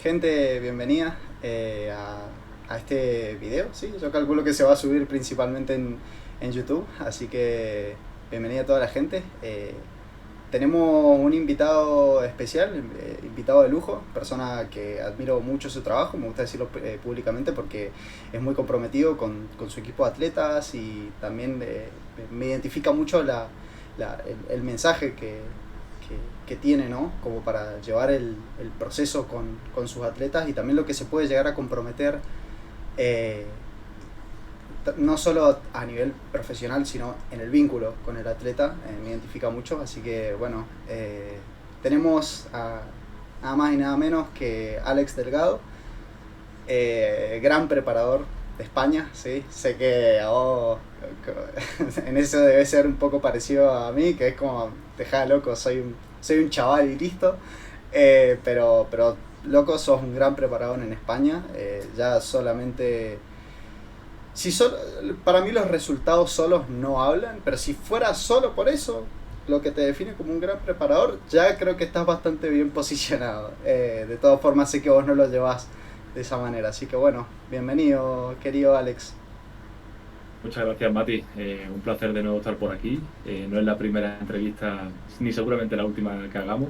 Gente, bienvenida a este video. Sí, yo calculo que se va a subir principalmente en YouTube, así que bienvenida a toda la gente. Tenemos un invitado especial, invitado de lujo, persona que admiro mucho su trabajo, me gusta decirlo públicamente porque es muy comprometido con su equipo de atletas y también me identifica mucho el mensaje que tiene, ¿no? Como para llevar el proceso con sus atletas y también lo que se puede llegar a comprometer, eh, no solo a nivel profesional, sino en el vínculo con el atleta. Me identifica mucho, así que bueno, tenemos a nada más y nada menos que Alex Delgado, gran preparador de España, ¿sí? Sé que a vos en eso debe ser un poco parecido a mí, que es como, dejá loco, soy un chaval y listo. Pero loco, sos un gran preparador en España. Ya solamente... Si solo, para mí los resultados solos no hablan, pero si fuera solo por eso, lo que te define como un gran preparador, ya creo que estás bastante bien posicionado. De todas formas, sé que vos no lo llevas de esa manera. Así que bueno, bienvenido, querido Alex. Muchas gracias, Mati. Un placer de nuevo estar por aquí. No es la primera entrevista, ni seguramente la última que hagamos.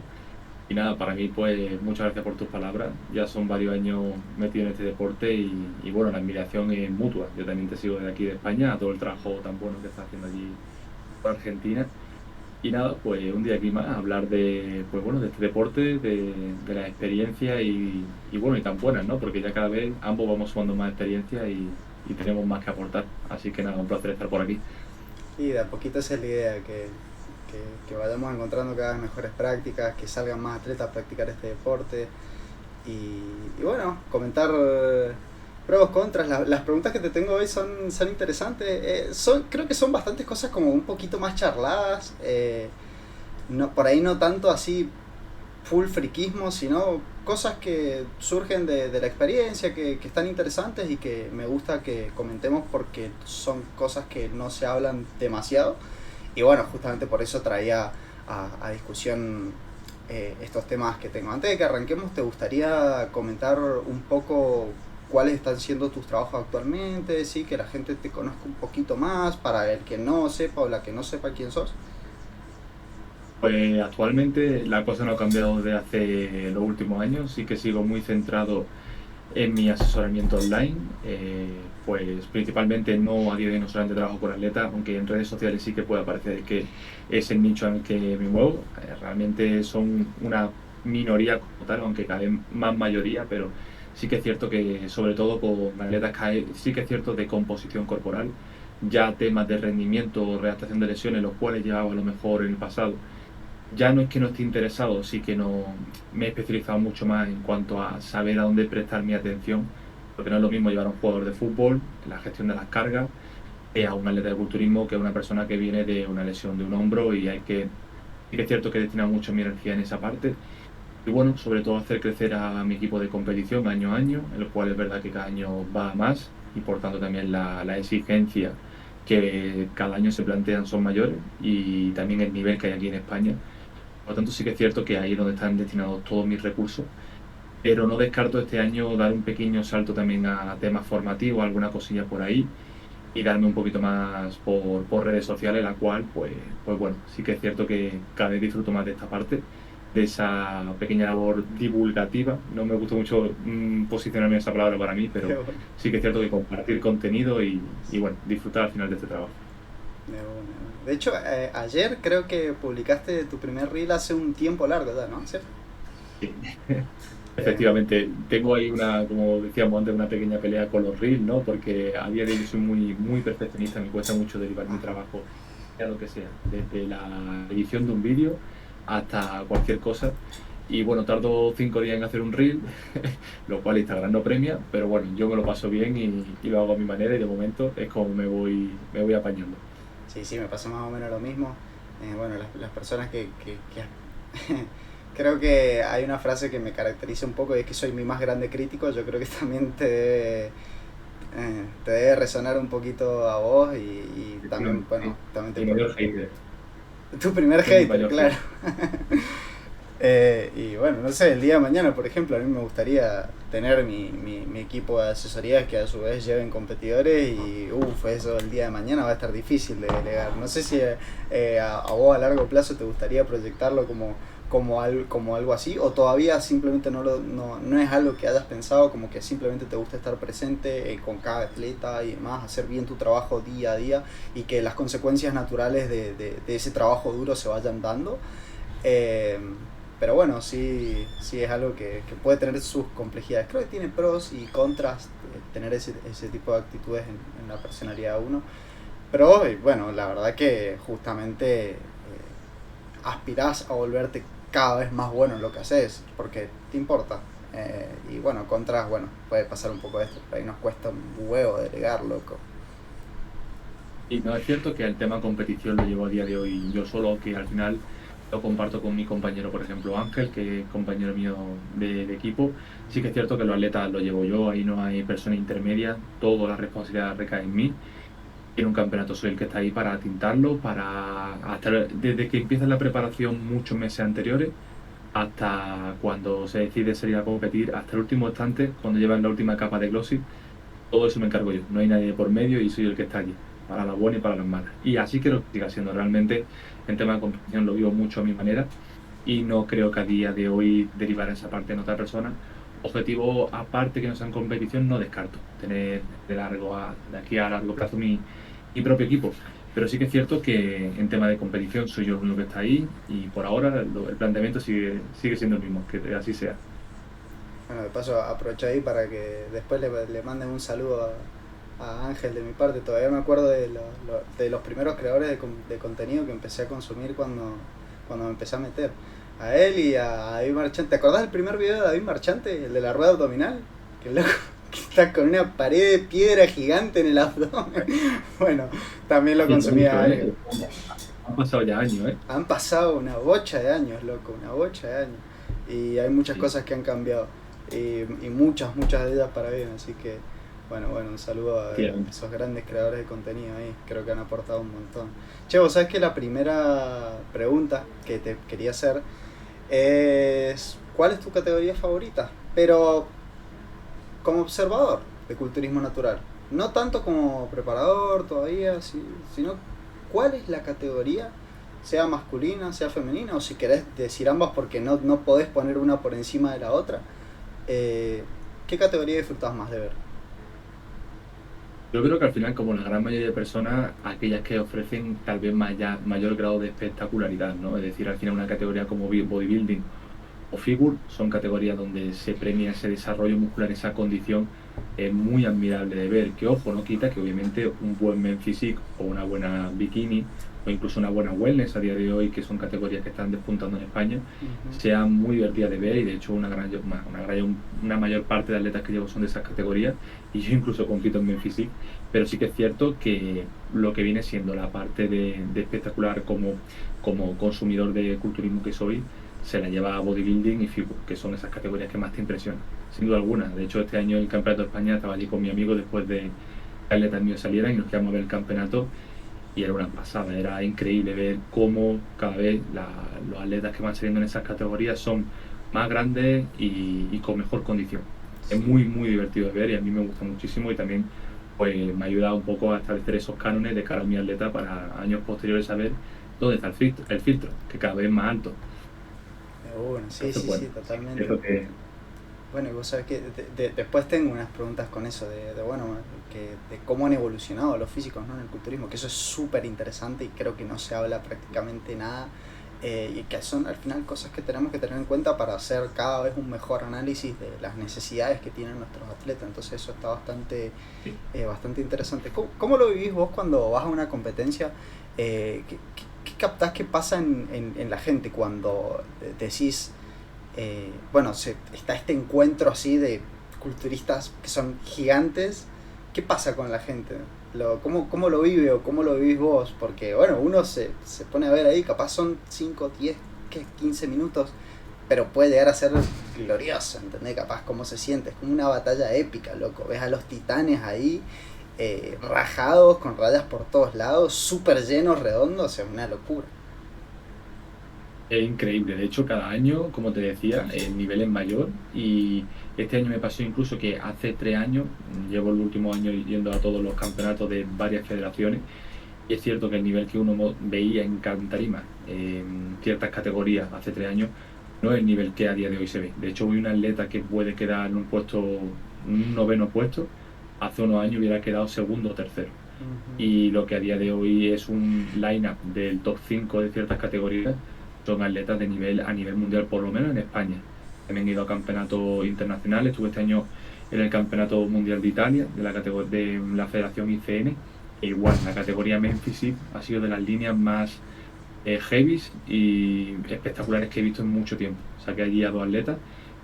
Y nada, para mí, pues muchas gracias por tus palabras. Ya son varios años metido en este deporte y bueno, la admiración es mutua. Yo también te sigo desde aquí de España, a todo el trabajo tan bueno que estás haciendo allí por Argentina. Y nada, pues un día aquí más, a hablar de, pues bueno, de este deporte, de las experiencias y bueno, y tan buenas, ¿no? Porque ya cada vez ambos vamos sumando más experiencia y tenemos más que aportar. Así que nada, un placer estar por aquí. Y de a poquito esa es la idea, que vayamos encontrando cada vez mejores prácticas, que salgan más atletas a practicar este deporte. Y bueno, comentar pros, contras. Las preguntas que te tengo hoy son interesantes. Creo que son bastantes cosas como un poquito más charladas. No, por ahí no tanto así full friquismo, sino cosas que surgen de la experiencia, que están interesantes y que me gusta que comentemos porque son cosas que no se hablan demasiado. Y bueno, justamente por eso traía a discusión estos temas que tengo. Antes de que arranquemos, ¿te gustaría comentar un poco cuáles están siendo tus trabajos actualmente? ¿Sí? Que la gente te conozca un poquito más, para el que no sepa o la que no sepa quién sos. Pues actualmente la cosa no ha cambiado desde hace los últimos años, sí que sigo muy centrado en mi asesoramiento online, pues principalmente no a día de hoy no solamente trabajo por atletas, aunque en redes sociales sí que puede parecer que es el nicho en el que me muevo. Realmente son una minoría como tal, aunque cada vez más mayoría, pero sí que es cierto que sobre todo con atletas sí que es cierto de composición corporal, ya temas de rendimiento o readaptación de lesiones, los cuales llevaba a lo mejor en el pasado ya no es que no esté interesado, sí que no me he especializado mucho más en cuanto a saber a dónde prestar mi atención, porque no es lo mismo llevar a un jugador de fútbol, la gestión de las cargas, que a un atleta de culturismo, que a una persona que viene de una lesión de un hombro y sí que es cierto que destina mucho mi energía en esa parte. Y bueno, sobre todo hacer crecer a mi equipo de competición año a año, en el cual es verdad que cada año va a más y por tanto también la exigencia que cada año se plantean son mayores y también el nivel que hay aquí en España. Por lo tanto, sí que es cierto que ahí es donde están destinados todos mis recursos, pero no descarto este año dar un pequeño salto también a temas formativos, alguna cosilla por ahí, y darme un poquito más por redes sociales, la cual, pues bueno, sí que es cierto que cada vez disfruto más de esta parte, de esa pequeña labor divulgativa. No me gusta mucho posicionarme esa palabra para mí, pero sí que es cierto que compartir contenido y bueno, disfrutar al final de este trabajo. De hecho, ayer creo que publicaste tu primer reel hace un tiempo largo, ¿verdad? ¿No? ¿Sí? Sí. Eh, Efectivamente, tengo ahí una, como decíamos antes, una pequeña pelea con los reels, ¿no? Porque a día de hoy soy muy perfeccionista, me cuesta mucho derivar mi ajá. trabajo, sea lo que sea, desde la edición de un vídeo hasta cualquier cosa. Y bueno, tardo 5 días en hacer un reel, lo cual Instagram no premia, pero bueno, yo me lo paso bien y lo hago a mi manera y de momento es como me voy apañando. Sí, sí, me pasa más o menos lo mismo. Bueno, las personas creo que hay una frase que me caracteriza un poco y es que soy mi más grande crítico. Yo creo que también te debe resonar un poquito a vos y también, Efectivamente, bueno, sí. también te El mayor hater, tu primer es mi hater, mayor claro. hater. Y bueno, no sé, el día de mañana, por ejemplo, a mí me gustaría tener mi equipo de asesorías que a su vez lleven competidores y eso el día de mañana va a estar difícil de delegar. No sé si a vos a largo plazo te gustaría proyectarlo como algo así o todavía simplemente no es algo que hayas pensado, como que simplemente te gusta estar presente con cada atleta y demás, hacer bien tu trabajo día a día y que las consecuencias naturales de ese trabajo duro se vayan dando. Eh, pero bueno, sí es algo que puede tener sus complejidades. Creo que tiene pros y contras tener ese tipo de actitudes en la personalidad de uno. Pero bueno, la verdad que justamente aspirás a volverte cada vez más bueno en lo que haces, porque te importa. Y bueno, contras, bueno, puede pasar un poco esto, pero ahí nos cuesta un huevo delegar, loco. Y no es cierto que el tema competición lo llevo a día de hoy yo solo, que al final lo comparto con mi compañero, por ejemplo, Ángel, que es compañero mío de equipo. Sí que es cierto que los atletas lo llevo yo, ahí no hay persona intermedia, toda la responsabilidad recae en mí. En un campeonato soy el que está ahí para tintarlo, desde que empieza la preparación muchos meses anteriores hasta cuando se decide salir a competir, hasta el último instante, cuando llevan la última capa de glossy, todo eso me encargo yo. No hay nadie por medio y soy el que está allí, para las buenas y para las malas. Y así quiero que siga siendo. Realmente, en tema de competición lo vivo mucho a mi manera y no creo que a día de hoy derivar esa parte en otra persona. Objetivo aparte que no sea en competición, no descarto tener de aquí a largo plazo mi propio equipo. Pero sí que es cierto que en tema de competición soy yo el único que está ahí y por ahora el planteamiento sigue siendo el mismo, que así sea. Bueno, de paso aprovecho ahí para que después le manden un saludo a Ángel de mi parte. Todavía me acuerdo de los primeros creadores de contenido que empecé a consumir cuando me empecé a meter. A él y a David Marchante. ¿Te acordás del primer video de David Marchante? El de la rueda abdominal. Que loco, que está con una pared de piedra gigante en el abdomen. Bueno, también lo Y no mucho, consumía algo. Han pasado ya años, ¿eh? Han pasado una bocha de años, loco, una bocha de años. Y hay muchas Sí. cosas que han cambiado. Y muchas de ellas para bien. Así que, bueno, un saludo a Efectivamente. esos grandes creadores de contenido ahí. Creo que han aportado un montón. Che, vos sabés que la primera pregunta que te quería hacer es: ¿cuál es tu categoría favorita? Pero como observador de culturismo natural. No tanto como preparador todavía, sino cuál es la categoría, sea masculina, sea femenina, o si querés decir ambas porque no podés poner una por encima de la otra. eh, ¿Qué categoría disfrutás más de ver? Yo creo que al final, como la gran mayoría de personas, aquellas que ofrecen tal vez mayor grado de espectacularidad, ¿no? Es decir, al final una categoría como bodybuilding o figure son categorías donde se premia ese desarrollo muscular, esa condición muy admirable de ver. Que ojo, no quita que obviamente un buen men physique o una buena bikini o incluso una buena wellness a día de hoy, que son categorías que están despuntando en España, Ujú. sean muy divertidas de ver y de hecho una mayor parte de atletas que llevo son de esas categorías y yo incluso compito en men physique, pero sí que es cierto que lo que viene siendo la parte de espectacular como consumidor de culturismo que soy, se la lleva a bodybuilding y figure, que son esas categorías que más te impresionan, sin duda alguna. De hecho, este año el Campeonato de España estaba allí con mi amigo después de que atletas míos salieran y nos quedamos a ver el campeonato y era una pasada, era increíble ver cómo cada vez los atletas que van saliendo en esas categorías son más grandes y con mejor condición. Es Sí. muy divertido de ver y a mí me gusta muchísimo y también pues me ha ayudado un poco a establecer esos cánones de cara a mi atleta para años posteriores saber dónde está el filtro, que cada vez es más alto. Sí, Entonces, sí, bueno, sí, totalmente. eso que Bueno, y vos sabés que después tengo unas preguntas con eso, de cómo han evolucionado los físicos, ¿no?, en el culturismo, que eso es súper interesante y creo que no se habla prácticamente nada, y que son al final cosas que tenemos que tener en cuenta para hacer cada vez un mejor análisis de las necesidades que tienen nuestros atletas. Entonces eso está sí. bastante interesante. ¿Cómo lo vivís vos cuando vas a una competencia? ¿Qué captás que pasa en la gente cuando decís, bueno, está este encuentro así de culturistas que son gigantes? ¿Qué pasa con la gente? ¿Cómo lo vive o cómo lo vivís vos? Porque, bueno, uno se pone a ver ahí, capaz son 5 10 15 minutos, pero puede llegar a ser glorioso, ¿entendés? Capaz cómo se siente, es como una batalla épica, loco. Ves a los titanes ahí, rajados, con rayas por todos lados, súper llenos, redondos, es una locura. Es increíble, de hecho cada año, como te decía, el nivel es mayor y este año me pasó incluso que hace 3 años, llevo el último año yendo a todos los campeonatos de varias federaciones y es cierto que el nivel que uno veía en tarima, en ciertas categorías hace 3 años, no es el nivel que a día de hoy se ve. De hecho, hoy un atleta que puede quedar en un puesto, un noveno puesto, hace unos años hubiera quedado segundo o tercero. Ujú. Y lo que a día de hoy es un line-up del top 5 de ciertas categorías son atletas de nivel a nivel mundial, por lo menos en España. También he ido a campeonatos internacionales, estuve este año en el Campeonato Mundial de Italia, de la Federación ICN, e igual, la categoría Memphis ha sido de las líneas más heavies y espectaculares que he visto en mucho tiempo. Saqué allí a 2 atletas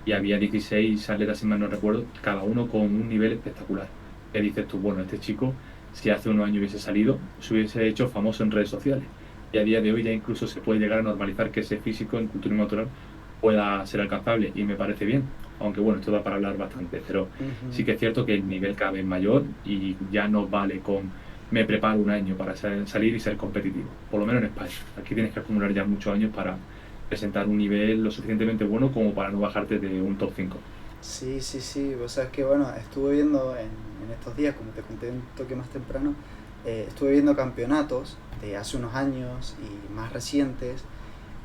y había 16 atletas, si mal no recuerdo, cada uno con un nivel espectacular. Que dices tú, bueno, este chico, si hace unos años hubiese salido, se hubiese hecho famoso en redes sociales. Y a día de hoy ya incluso se puede llegar a normalizar que ese físico en culturismo natural pueda ser alcanzable y me parece bien. Aunque bueno, esto da para hablar bastante, pero sí Ujú. que es cierto que el nivel cada vez mayor y ya no vale con me preparo un año para salir y ser competitivo, por lo menos en España. Aquí tienes que acumular ya muchos años para presentar un nivel lo suficientemente bueno como para no bajarte de un top 5. Sí, sí, sí, vos sabes que bueno, estuve viendo en estos días, como te conté un toque más temprano, estuve viendo campeonatos de hace unos años y más recientes.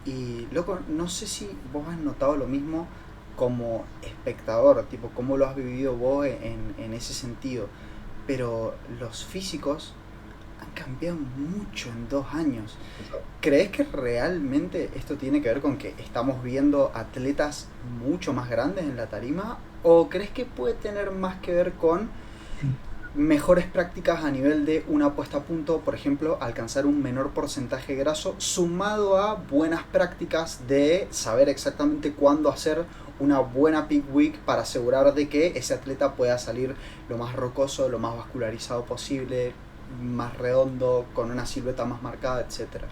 Y loco, no sé si vos has notado lo mismo como espectador, tipo, cómo lo has vivido vos en ese sentido. Pero los físicos han cambiado mucho en 2 años. ¿Crees que realmente esto tiene que ver con que estamos viendo atletas mucho más grandes en la tarima? ¿O crees que puede tener más que ver con mejores prácticas a nivel de una puesta a punto, por ejemplo, alcanzar un menor porcentaje graso, sumado a buenas prácticas de saber exactamente cuándo hacer una buena peak week para asegurar de que ese atleta pueda salir lo más rocoso, lo más vascularizado posible, más redondo, con una silueta más marcada, etcétera?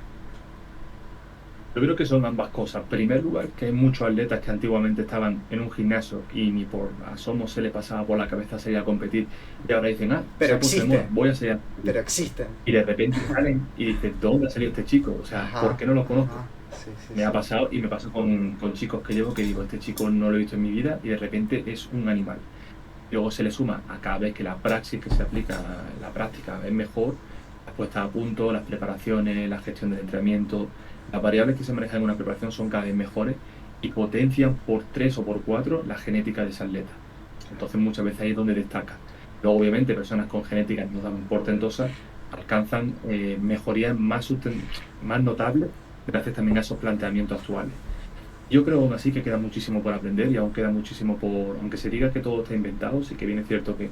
Yo creo que son ambas cosas. En primer lugar, que hay muchos atletas que antiguamente estaban en un gimnasio y ni por asomo se le pasaba por la cabeza salir a competir y ahora dicen, ah, se Pero ha puesto de moda, existen, voy a salir a competir. pero existen. Y de repente salen y dices, ¿dónde ha salido este chico? O sea, ¿por Ajá, qué no lo conozco? ajá, sí, sí, Me sí. ha pasado y me pasa con chicos que llevo que digo, este chico no lo he visto en mi vida y de repente es un animal. Luego se le suma a cada vez que la praxis que se aplica, la práctica es mejor, las puestas a punto, las preparaciones, la gestión del entrenamiento, las variables que se manejan en una preparación son cada vez mejores y potencian por 3 o por 4 la genética de ese atleta. Entonces muchas veces ahí es donde destaca. Luego obviamente personas con genéticas no tan portentosas alcanzan mejorías más notables gracias también a esos planteamientos actuales. Yo creo aún así que queda muchísimo por aprender y aún queda muchísimo aunque se diga que todo está inventado, sí que bien es cierto que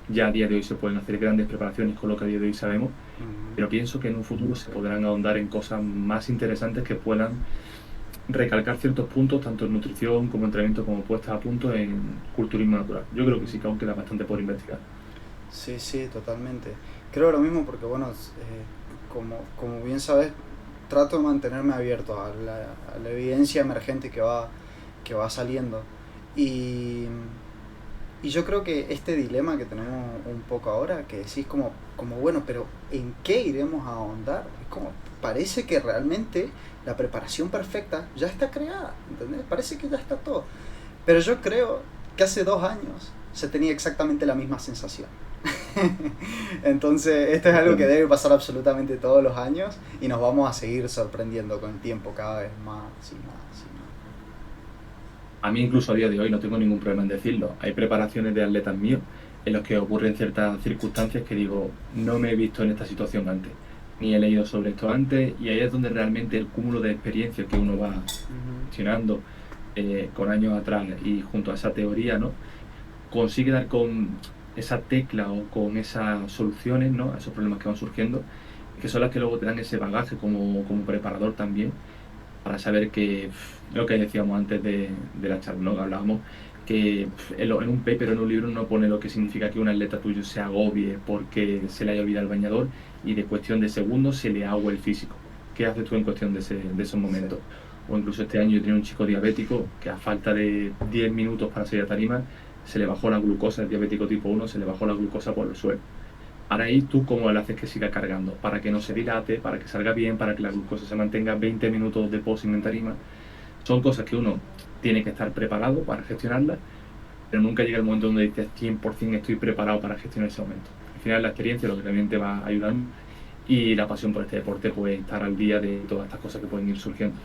ya a día de hoy se pueden hacer grandes preparaciones con lo que a día de hoy sabemos, Ujú. pero pienso que en un futuro se podrán ahondar en cosas más interesantes que puedan recalcar ciertos puntos, tanto en nutrición como entrenamiento, como puestas a punto en culturismo natural. Yo creo que sí que aún queda bastante por investigar. Sí, sí, totalmente. Creo lo mismo porque, bueno, como bien sabes, trato de mantenerme abierto a la evidencia emergente que va saliendo. Y, y yo creo que este dilema que tenemos un poco ahora, que decís como bueno, pero ¿en qué iremos a ahondar? Es como, parece que realmente la preparación perfecta ya está creada, ¿entendés? Parece que ya está todo. Pero yo creo que hace 2 años se tenía exactamente la misma sensación. Entonces, esto es algo que debe pasar absolutamente todos los años y nos vamos a seguir sorprendiendo con el tiempo cada vez más y más y A mí incluso a día de hoy no tengo ningún problema en decirlo. Hay preparaciones de atletas míos en los que ocurren ciertas circunstancias que digo, no me he visto en esta situación antes, ni he leído sobre esto antes, y ahí es donde realmente el cúmulo de experiencias que uno va más. gestionando con años atrás y junto a esa teoría, ¿no? Consigue dar con esa tecla o con esas soluciones, ¿no? A esos problemas que van surgiendo, que son las que luego te dan ese bagaje como preparador también para saber que lo que decíamos antes de la charla, ¿no? Que hablábamos que en un paper o en un libro no pone lo que significa que un atleta tuyo se agobie porque se le haya olvidado el bañador y de cuestión de segundos se le agua el físico. ¿Qué haces tú en cuestión de esos Sí. momentos? O incluso este año yo tenía un chico diabético que a falta de 10 minutos para salir a tarima se le bajó la glucosa, el diabético tipo 1 se le bajó la glucosa por el suelo. Ahora ahí tú cómo le haces que siga cargando, para que no se dilate, para que salga bien, para que la glucosa se mantenga 20 minutos de posing en tarima. Son cosas que uno tiene que estar preparado para gestionarlas, pero nunca llega el momento donde dices 100% estoy preparado para gestionar ese momento. Al final la experiencia es lo que también te va a ayudar y la pasión por este deporte, pues estar al día de todas estas cosas que pueden ir surgiendo.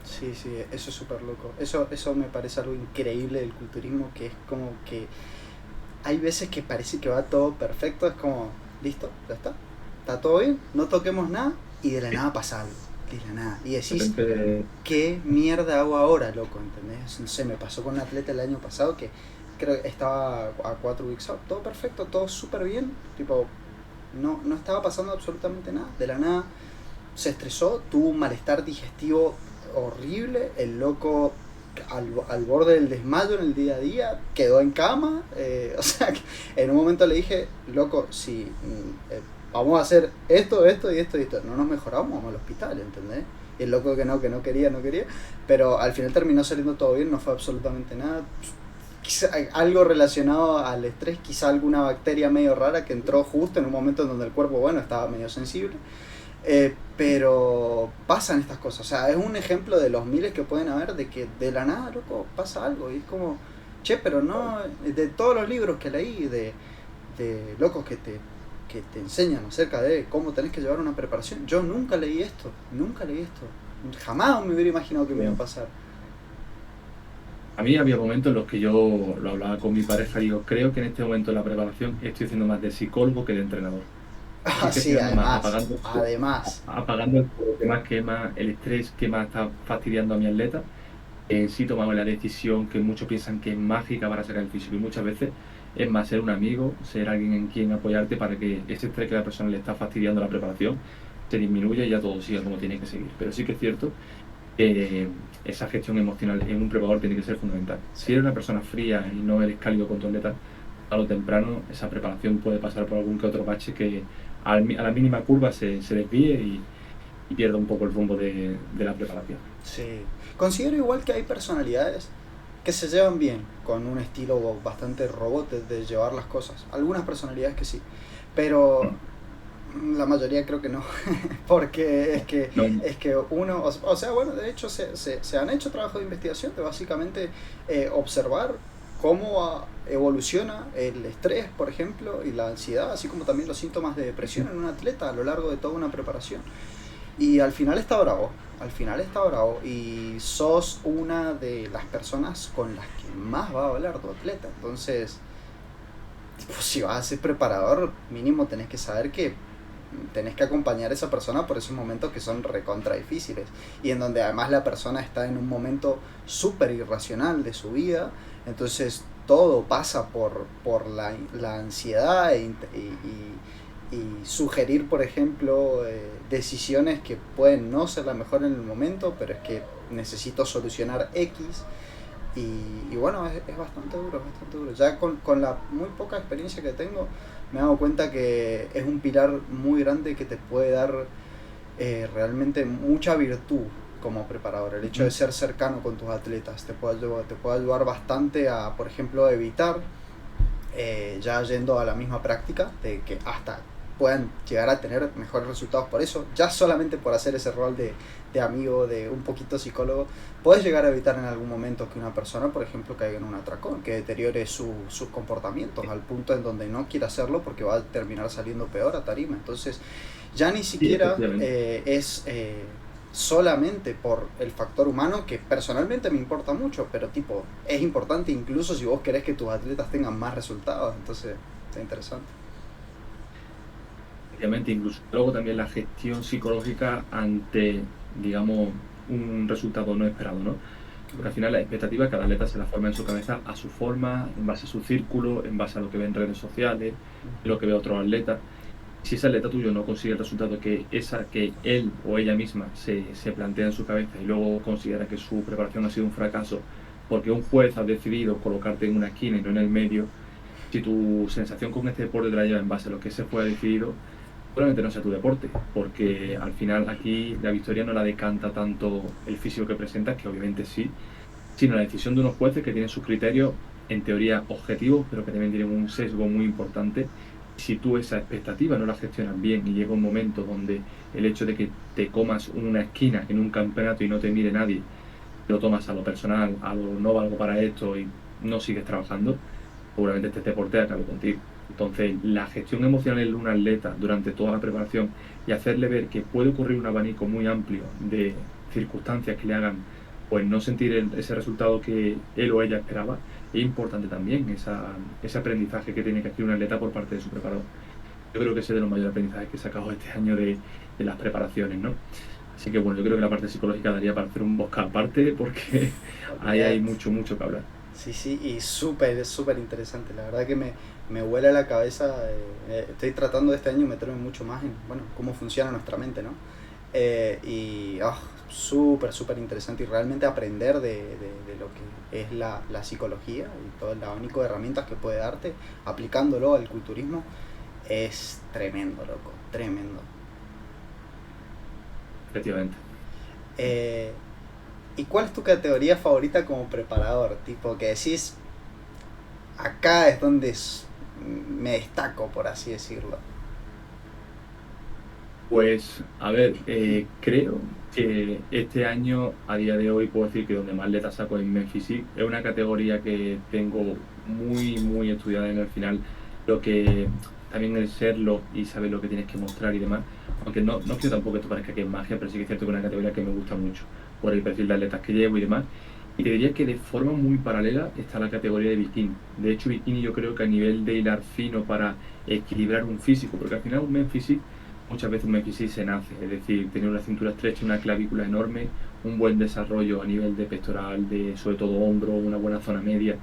Sí, sí, eso es súper loco. Eso me parece algo increíble del culturismo, que es como que hay veces que parece que va todo perfecto, es como, listo, ya está todo bien, no toquemos nada, y de la nada pasa algo, de la nada. Y De decís, repente, ¿qué mierda hago ahora, loco? ¿Entendés? No sé, me pasó con un atleta el año pasado que creo que estaba a 4 weeks out, todo perfecto, todo súper bien, tipo, no estaba pasando absolutamente nada, de la nada se estresó, tuvo un malestar digestivo horrible, el loco al borde del desmayo en el día a día, quedó en cama, o sea, que en un momento le dije, loco, si vamos a hacer esto y esto, no nos mejoramos, vamos al hospital, ¿entendés? Y el loco que no quería, pero al final terminó saliendo todo bien, no fue absolutamente nada. Quizá algo relacionado al estrés, quizá alguna bacteria medio rara que entró justo en un momento en donde el cuerpo, bueno, estaba medio sensible. Pero pasan estas cosas, o sea, es un ejemplo de los miles que pueden haber de que de la nada, loco, pasa algo y es como, che, pero no, de todos los libros que leí, de locos que te enseñan acerca de cómo tenés que llevar una preparación, yo nunca leí esto, jamás me hubiera imaginado que me iba a pasar. a mí había momentos en los que yo lo hablaba con mi pareja y digo, creo que en este momento en la preparación estoy haciendo más de psicólogo que de entrenador. Ah, Así que sí, estoy dando más además, además, apagando el tema que más, el estrés que más está fastidiando a mi atleta. Sí tomamos la decisión que muchos piensan que es mágica para sacar el físico y muchas veces es más ser un amigo, ser alguien en quien apoyarte para que ese estrés que a la persona le está fastidiando la preparación se disminuya y ya todo siga como tiene que seguir. Pero sí que es cierto que esa gestión emocional en un preparador tiene que ser fundamental. sí. Si eres una persona fría y no eres cálido con tu atleta, a lo temprano esa preparación puede pasar por algún que otro bache que a la mínima curva se desvíe y pierda un poco el rumbo de la preparación. Sí, considero igual que hay personalidades que se llevan bien con un estilo bastante robot de llevar las cosas. Algunas personalidades que sí, pero Mm. la mayoría creo que no, porque No, es que uno, o sea, bueno, de hecho se han hecho trabajos de investigación de básicamente observar cómo evoluciona el estrés, por ejemplo, y la ansiedad, así como también los síntomas de depresión en un atleta a lo largo de toda una preparación. Y al final está bravo, al final está bravo y sos una de las personas con las que más va a hablar tu atleta. Entonces, tipo, si vas a ser preparador, mínimo tenés que saber que tenés que acompañar a esa persona por esos momentos que son recontra difíciles y en donde además la persona está en un momento súper irracional de su vida, entonces todo pasa por la ansiedad y sugerir, por ejemplo, decisiones que pueden no ser la mejor en el momento, pero es que necesito solucionar X. Y bueno, es bastante duro, es bastante duro. Ya con la muy poca experiencia que tengo, me he dado cuenta que es un pilar muy grande que te puede dar realmente mucha virtud como preparador. El hecho de ser cercano con tus atletas te puede ayudar bastante a, por ejemplo, evitar, ya yendo a la misma práctica, de que hasta puedan llegar a tener mejores resultados por eso, ya solamente por hacer ese rol de amigo, de un poquito psicólogo, puedes llegar a evitar en algún momento que una persona, por ejemplo, caiga en un atracón, que deteriore sus comportamientos al punto en donde no quiera hacerlo porque va a terminar saliendo peor a tarima. Entonces, ya ni sí, siquiera efectivamente. es solamente por el factor humano, que personalmente me importa mucho, pero tipo, es importante incluso si vos querés que tus atletas tengan más resultados, entonces está interesante. Efectivamente, incluso luego también la gestión psicológica ante, digamos, un resultado no esperado, ¿no? Porque al final la expectativa cada atleta se la forma en su cabeza a su forma, en base a su círculo, en base a lo que ve en redes sociales, en lo que ve otros atletas. Si ese atleta tuyo no consigue el resultado que él o ella misma se plantea en su cabeza y luego considera que su preparación ha sido un fracaso porque un juez ha decidido colocarte en una esquina y no en el medio, si tu sensación con este deporte te la lleva en base a lo que ese juez ha decidido, probablemente no sea tu deporte, porque al final aquí la victoria no la decanta tanto el físico que presentas, que obviamente sí, sino la decisión de unos jueces que tienen sus criterios, en teoría objetivos, pero que también tienen un sesgo muy importante Si tú esa expectativa no la gestionas bien y llega un momento donde el hecho de que te comas una esquina en un campeonato y no te mire nadie, lo tomas a lo personal, a lo no valgo para esto y no sigues trabajando, seguramente este deporte acabe contigo. Entonces, la gestión emocional en un atleta durante toda la preparación y hacerle ver que puede ocurrir un abanico muy amplio de circunstancias que le hagan pues no sentir ese resultado que él o ella esperaba, es importante también ese aprendizaje que tiene que hacer un atleta por parte de su preparador. Yo creo que ese es de los mayores aprendizajes que he sacado este año de las preparaciones, ¿no? Así que bueno, yo creo que la parte psicológica daría para hacer un podcast aparte porque ahí hay Olvídate. mucho, mucho que hablar. Sí, sí, y súper, súper interesante. La verdad que me vuela la cabeza. Estoy tratando de este año meterme mucho más en, bueno, cómo funciona nuestra mente, ¿no? Y súper, súper interesante y realmente aprender de lo que es la psicología y todo el abanico de herramientas que puede darte aplicándolo al culturismo es tremendo, loco, tremendo. Efectivamente. Eh, ¿Y cuál es tu categoría favorita como preparador? Tipo que decís, acá es donde me destaco, por así decirlo. Pues, a ver, creo que este año, a día de hoy, puedo decir que donde más letras saco es Men Physique. Es una categoría que tengo muy, muy estudiada en el final. Lo que también el serlo y saber lo que tienes que mostrar y demás. Aunque no quiero tampoco que esto parezca que es magia, pero sí que es cierto que es una categoría que me gusta mucho por el perfil de atletas que llevo y demás. Y te diría que de forma muy paralela está la categoría de bikini. De hecho, bikini yo creo que a nivel de hilar fino para equilibrar un físico, porque al final un Men Physique muchas veces un déficit se nace, es decir, tener una cintura estrecha, una clavícula enorme, un buen desarrollo a nivel de pectoral, de sobre todo hombro, una buena zona media,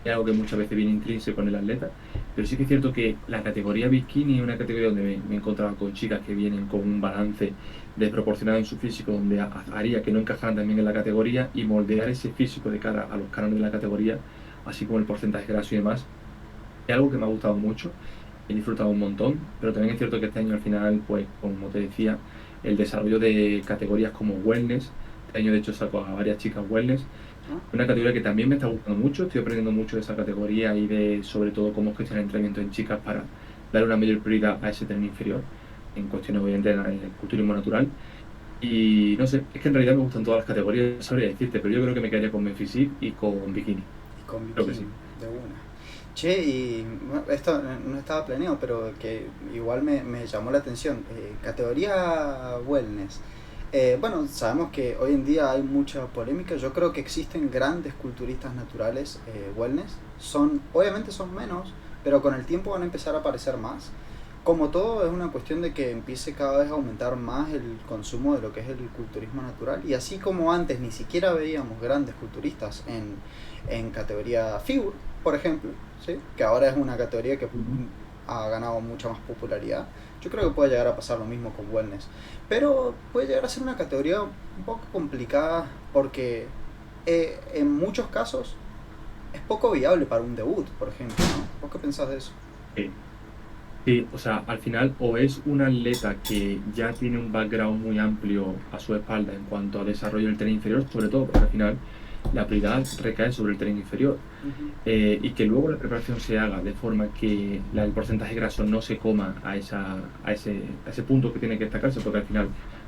es algo que muchas veces viene intrínseco en el atleta, pero sí que es cierto que la categoría bikini es una categoría donde me he encontrado con chicas que vienen con un balance desproporcionado en su físico, donde haría que no encajaran también en la categoría y moldear ese físico de cara a los cánones de la categoría, así como el porcentaje graso y demás, es algo que me ha gustado mucho, he disfrutado un montón, pero también es cierto que este año al final, pues como te decía, el desarrollo de categorías como wellness, este año de hecho saco a varias chicas wellness, ¿No? una categoría que también me está gustando mucho, estoy aprendiendo mucho de esa categoría y de sobre todo cómo gestionar entrenamiento en chicas para dar una mayor prioridad a ese tren inferior, en cuestiones obviamente en el culturismo natural. Y no sé, es que en realidad me gustan todas las categorías, sabría decirte, pero yo creo que me quedaría con Men Physique y con bikini, Y con creo que bikini, sí. de una. Che, y bueno, esto no estaba planeado, pero que igual me llamó la atención. Categoría wellness. Bueno, sabemos que hoy en día hay mucha polémica. Yo creo que existen grandes culturistas naturales wellness. Obviamente son menos, pero con el tiempo van a empezar a aparecer más. Como todo, es una cuestión de que empiece cada vez a aumentar más el consumo de lo que es el culturismo natural. Y así como antes ni siquiera veíamos grandes culturistas en categoría figure, por ejemplo, ¿sí? Que ahora es una categoría que Ujú. ha ganado mucha más popularidad. Yo creo que puede llegar a pasar lo mismo con wellness. Pero puede llegar a ser una categoría un poco complicada porque en muchos casos es poco viable para un debut, por ejemplo, ¿no? ¿Vos qué pensás de eso? Sí. Sí, o sea, al final o es un atleta que ya tiene un background muy amplio a su espalda en cuanto a desarrollo del tren inferior, sobre todo porque al final la prioridad recae sobre el tren inferior, Ujú. y que luego la preparación se haga de forma que el porcentaje graso no se coma a ese punto que tiene que destacarse, porque al final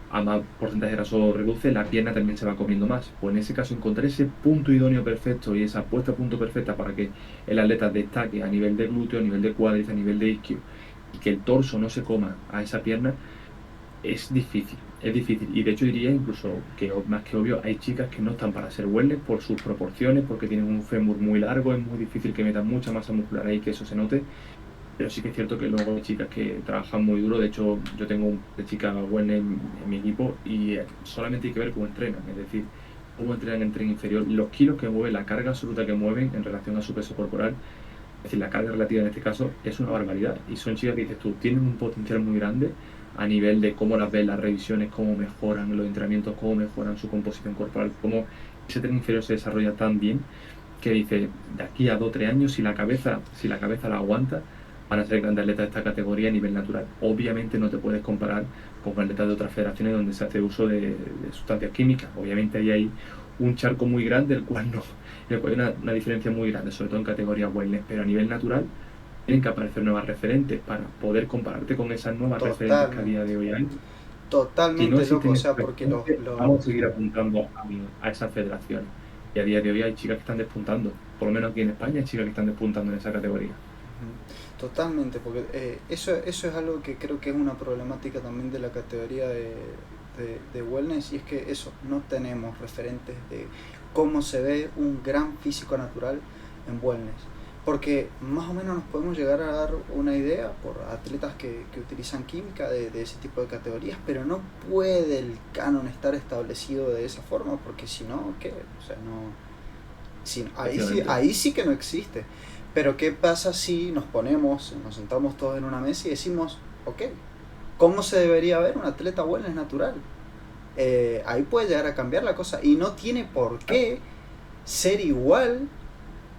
a más porcentaje graso reduce, la pierna también se va comiendo más. Pues en ese caso encontrar ese punto idóneo perfecto y esa puesta a punto perfecta para que el atleta destaque a nivel de glúteo, a nivel de cuádriceps, a nivel de isquio y que el torso no se coma a esa pierna, es difícil, es difícil. Y de hecho diría incluso que más que obvio, hay chicas que no están para ser wellness por sus proporciones, porque tienen un fémur muy largo, es muy difícil que metan mucha masa muscular ahí, que eso se note. Pero sí que es cierto que luego hay chicas que trabajan muy duro. De hecho, yo tengo un de chicas wellness en mi equipo y solamente hay que ver cómo entrenan. Es decir, cómo entrenan en tren inferior, los kilos que mueven, la carga absoluta que mueven en relación a su peso corporal, es decir, la carga relativa en este caso es una barbaridad. Y son chicas que dices tú, tienen un potencial muy grande a nivel de cómo las ves las revisiones, cómo mejoran los entrenamientos, cómo mejoran su composición corporal, cómo ese tren inferior se desarrolla tan bien que dice, de aquí a 2 o 3 años, si la cabeza la aguanta, van a ser grandes atletas de esta categoría a nivel natural. Obviamente no te puedes comparar con atletas de otras federaciones donde se hace uso de sustancias químicas. Obviamente ahí hay un charco muy grande, el cual no, el cual hay una diferencia muy grande, sobre todo en categorías wellness, pero a nivel natural tienen que aparecer nuevas referentes para poder compararte con esas nuevas referentes que a día Totalmente, de hoy hay. Si no totalmente loco, existen o esas sea, porque referentes, vamos a seguir apuntando a esas federaciones. Y a día de hoy hay chicas que están despuntando, por lo menos aquí en España hay chicas que están despuntando en esa categoría. totalmente, porque eso es algo que creo que es una problemática también de la categoría de wellness, y es que eso, no tenemos referentes de cómo se ve un gran físico natural en wellness. Porque más o menos nos podemos llegar a dar una idea por atletas que utilizan química de ese tipo de categorías, pero no puede el canon estar establecido de esa forma, porque si no, ¿qué? O sea, no, sí, Efectivamente. ahí sí que no existe. Pero ¿qué pasa si nos sentamos todos en una mesa y decimos, ok, ¿cómo se debería ver un atleta wellness natural? Ahí puede llegar a cambiar la cosa y no tiene por qué ser igual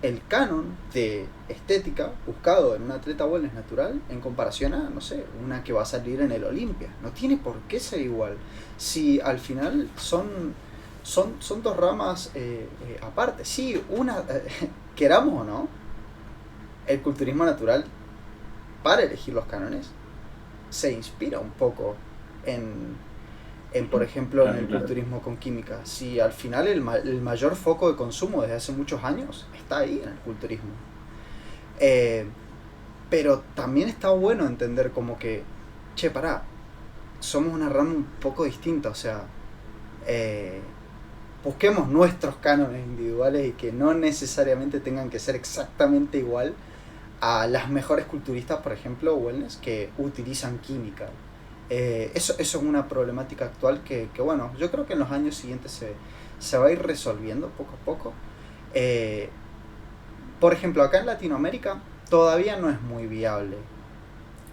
el canon de estética buscado en un atleta wellness natural en comparación a, no sé, una que va a salir en el Olimpia. No tiene por qué ser igual. Si al final son dos ramas aparte. Sí, queramos o no, el culturismo natural, para elegir los cánones, se inspira un poco en, por ejemplo, en Claro, el claro. culturismo con química. Si al final el mayor foco de consumo desde hace muchos años está ahí en el culturismo. Eh, pero también está bueno entender como que, che, pará, somos una rama un poco distinta, o sea, eh, busquemos nuestros cánones individuales y que no necesariamente tengan que ser exactamente igual a las mejores culturistas, por ejemplo, wellness, que utilizan química. Eso es una problemática actual bueno, yo creo que en los años siguientes se va a ir resolviendo poco a poco. Eh, por ejemplo, acá en Latinoamérica todavía no es muy viable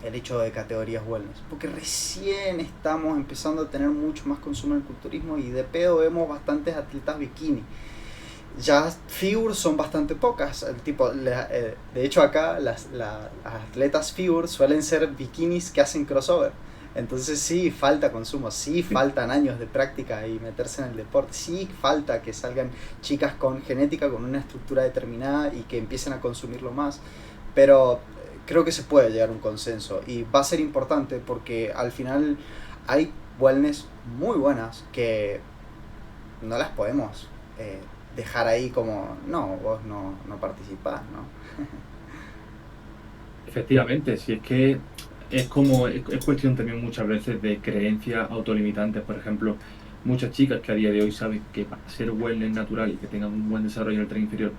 el hecho de categorías wellness, porque recién estamos empezando a tener mucho más consumo en el culturismo y de pedo vemos bastantes atletas bikini. Ya figures son bastante pocas, de hecho acá las atletas figures suelen ser bikinis que hacen crossover. Entonces sí falta consumo, sí faltan años de práctica y meterse en el deporte, sí falta que salgan chicas con genética, con una estructura determinada y que empiecen a consumirlo más. Pero creo que se puede llegar a un consenso y va a ser importante porque al final hay wellness muy buenas que no las podemos dejar ahí como, no, vos no participás, ¿no? Efectivamente, si es que es como, es cuestión también muchas veces de creencias autolimitantes. Por ejemplo, muchas chicas que a día de hoy saben que para ser wellness natural y que tengan un buen desarrollo en el tren inferior,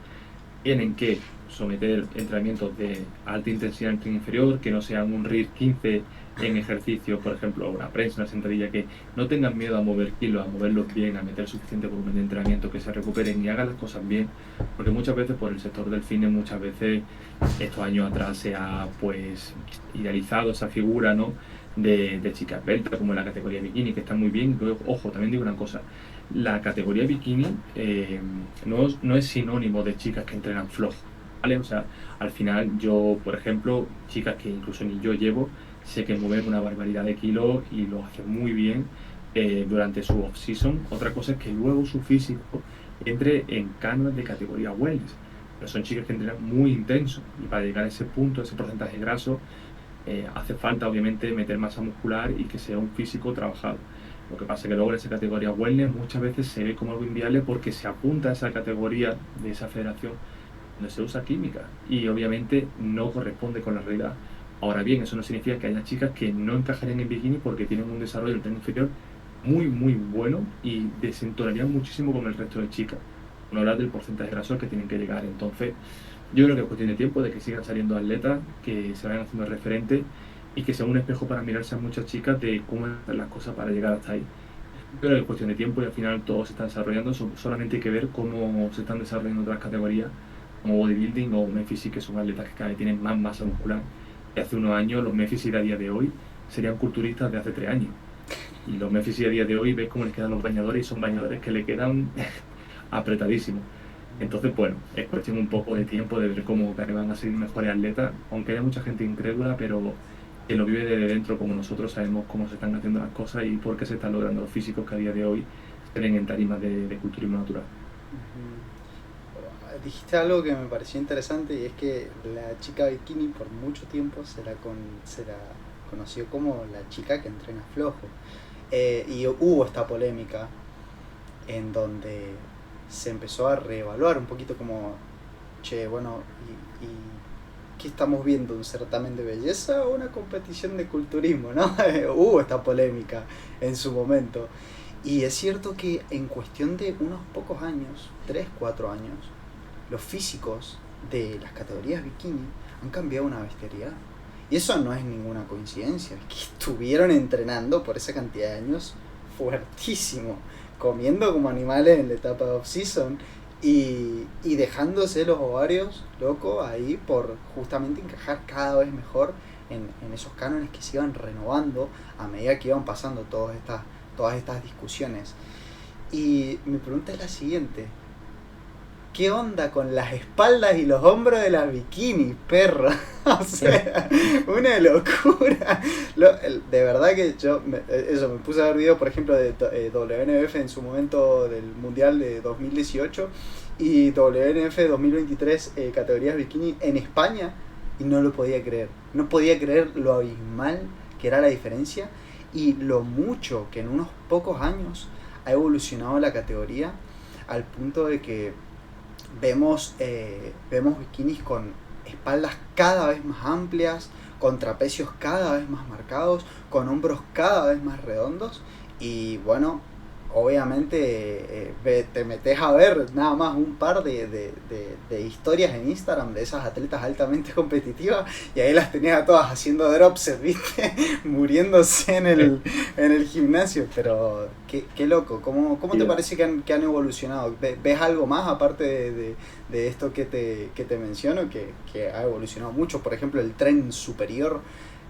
tienen que someter entrenamientos de alta intensidad en tren inferior, que no sean un RIR 15 en ejercicio, por ejemplo, una prensa, una sentadilla, que no tengan miedo a mover kilos, a moverlos bien, a meter suficiente volumen de entrenamiento, que se recuperen y hagan las cosas bien, porque muchas veces por el sector del fitness, muchas veces estos años atrás se ha pues idealizado esa figura, ¿no? De chica esbelta, como en la categoría bikini, que está muy bien. Pero, ojo, también digo una cosa, la categoría bikini no es sinónimo de chicas que entrenan flojo, ¿vale? O sea, al final yo, por ejemplo, chicas que incluso ni yo llevo, sé que mueven una barbaridad de kilos y lo hacen muy bien durante su off-season. Otra cosa es que luego su físico entre en cánones de categoría wellness, pero son chicas que entrenan muy intenso y para llegar a ese punto, ese porcentaje graso, hace falta obviamente meter masa muscular y que sea un físico trabajado. Lo que pasa es que luego en esa categoría wellness muchas veces se ve como algo inviable porque se apunta a esa categoría de esa federación donde se usa química y obviamente no corresponde con la realidad. Ahora bien, eso no significa que haya chicas que no encajarían en bikini porque tienen un desarrollo del tren inferior muy, muy bueno y desentonarían muchísimo con el resto de chicas. No hablar del porcentaje graso al que tienen que llegar. Entonces, yo creo que es cuestión de tiempo de que sigan saliendo atletas, que se vayan haciendo referentes y que sea un espejo para mirarse a muchas chicas de cómo hacer las cosas para llegar hasta ahí. Pero es cuestión de tiempo y al final todo se está desarrollando, solamente hay que ver cómo se están desarrollando otras categorías como bodybuilding o Memphis, que son atletas que cada vez tienen más masa muscular. Y hace unos años los Memphis a día de hoy serían culturistas de hace 3 años. Y los Memphis a día de hoy ves cómo les quedan los bañadores y son bañadores que le quedan apretadísimos. Entonces, bueno, es cuestión un poco de tiempo de ver cómo van a ser mejores atletas, aunque haya mucha gente incrédula, pero que lo vive desde dentro como nosotros sabemos cómo se están haciendo las cosas y por qué se están logrando los físicos que a día de hoy se ven en tarimas de culturismo natural. dijiste algo que me pareció interesante y es que la chica bikini por mucho tiempo se la conoció como la chica que entrena flojo. Y hubo esta polémica en donde se empezó a reevaluar un poquito como, che, bueno, y ¿qué estamos viendo? ¿Un certamen de belleza o una competición de culturismo? ¿No? Hubo esta polémica en su momento. Y es cierto que en cuestión de unos pocos años, 3 4 años, los físicos de las categorías bikini han cambiado una bestialidad. Y eso no es ninguna coincidencia, es que estuvieron entrenando por esa cantidad de años fuertísimo, comiendo como animales en la etapa de off-season y dejándose los ovarios, loco, ahí por justamente encajar cada vez mejor en esos cánones que se iban renovando a medida que iban pasando todas estas discusiones. Y mi pregunta es la siguiente: ¿qué onda con las espaldas y los hombros de las bikinis, perro? O sea, una locura. De verdad que me puse a ver videos, por ejemplo, de WNBF en su momento del Mundial de 2018 y WNBF 2023, categorías bikini en España, y no lo podía creer. No podía creer lo abismal que era la diferencia y lo mucho que en unos pocos años ha evolucionado la categoría al punto de que vemos bikinis con espaldas cada vez más amplias, con trapecios cada vez más marcados, con hombros cada vez más redondos y bueno, obviamente te metes a ver nada más un par de historias en Instagram de esas atletas altamente competitivas y ahí las tenías a todas haciendo drops, ¿viste? Muriéndose en el gimnasio, pero qué loco. ¿Cómo te parece que han evolucionado? ¿Ves algo más aparte de esto que te menciono, que ha evolucionado mucho? Por ejemplo, el tren superior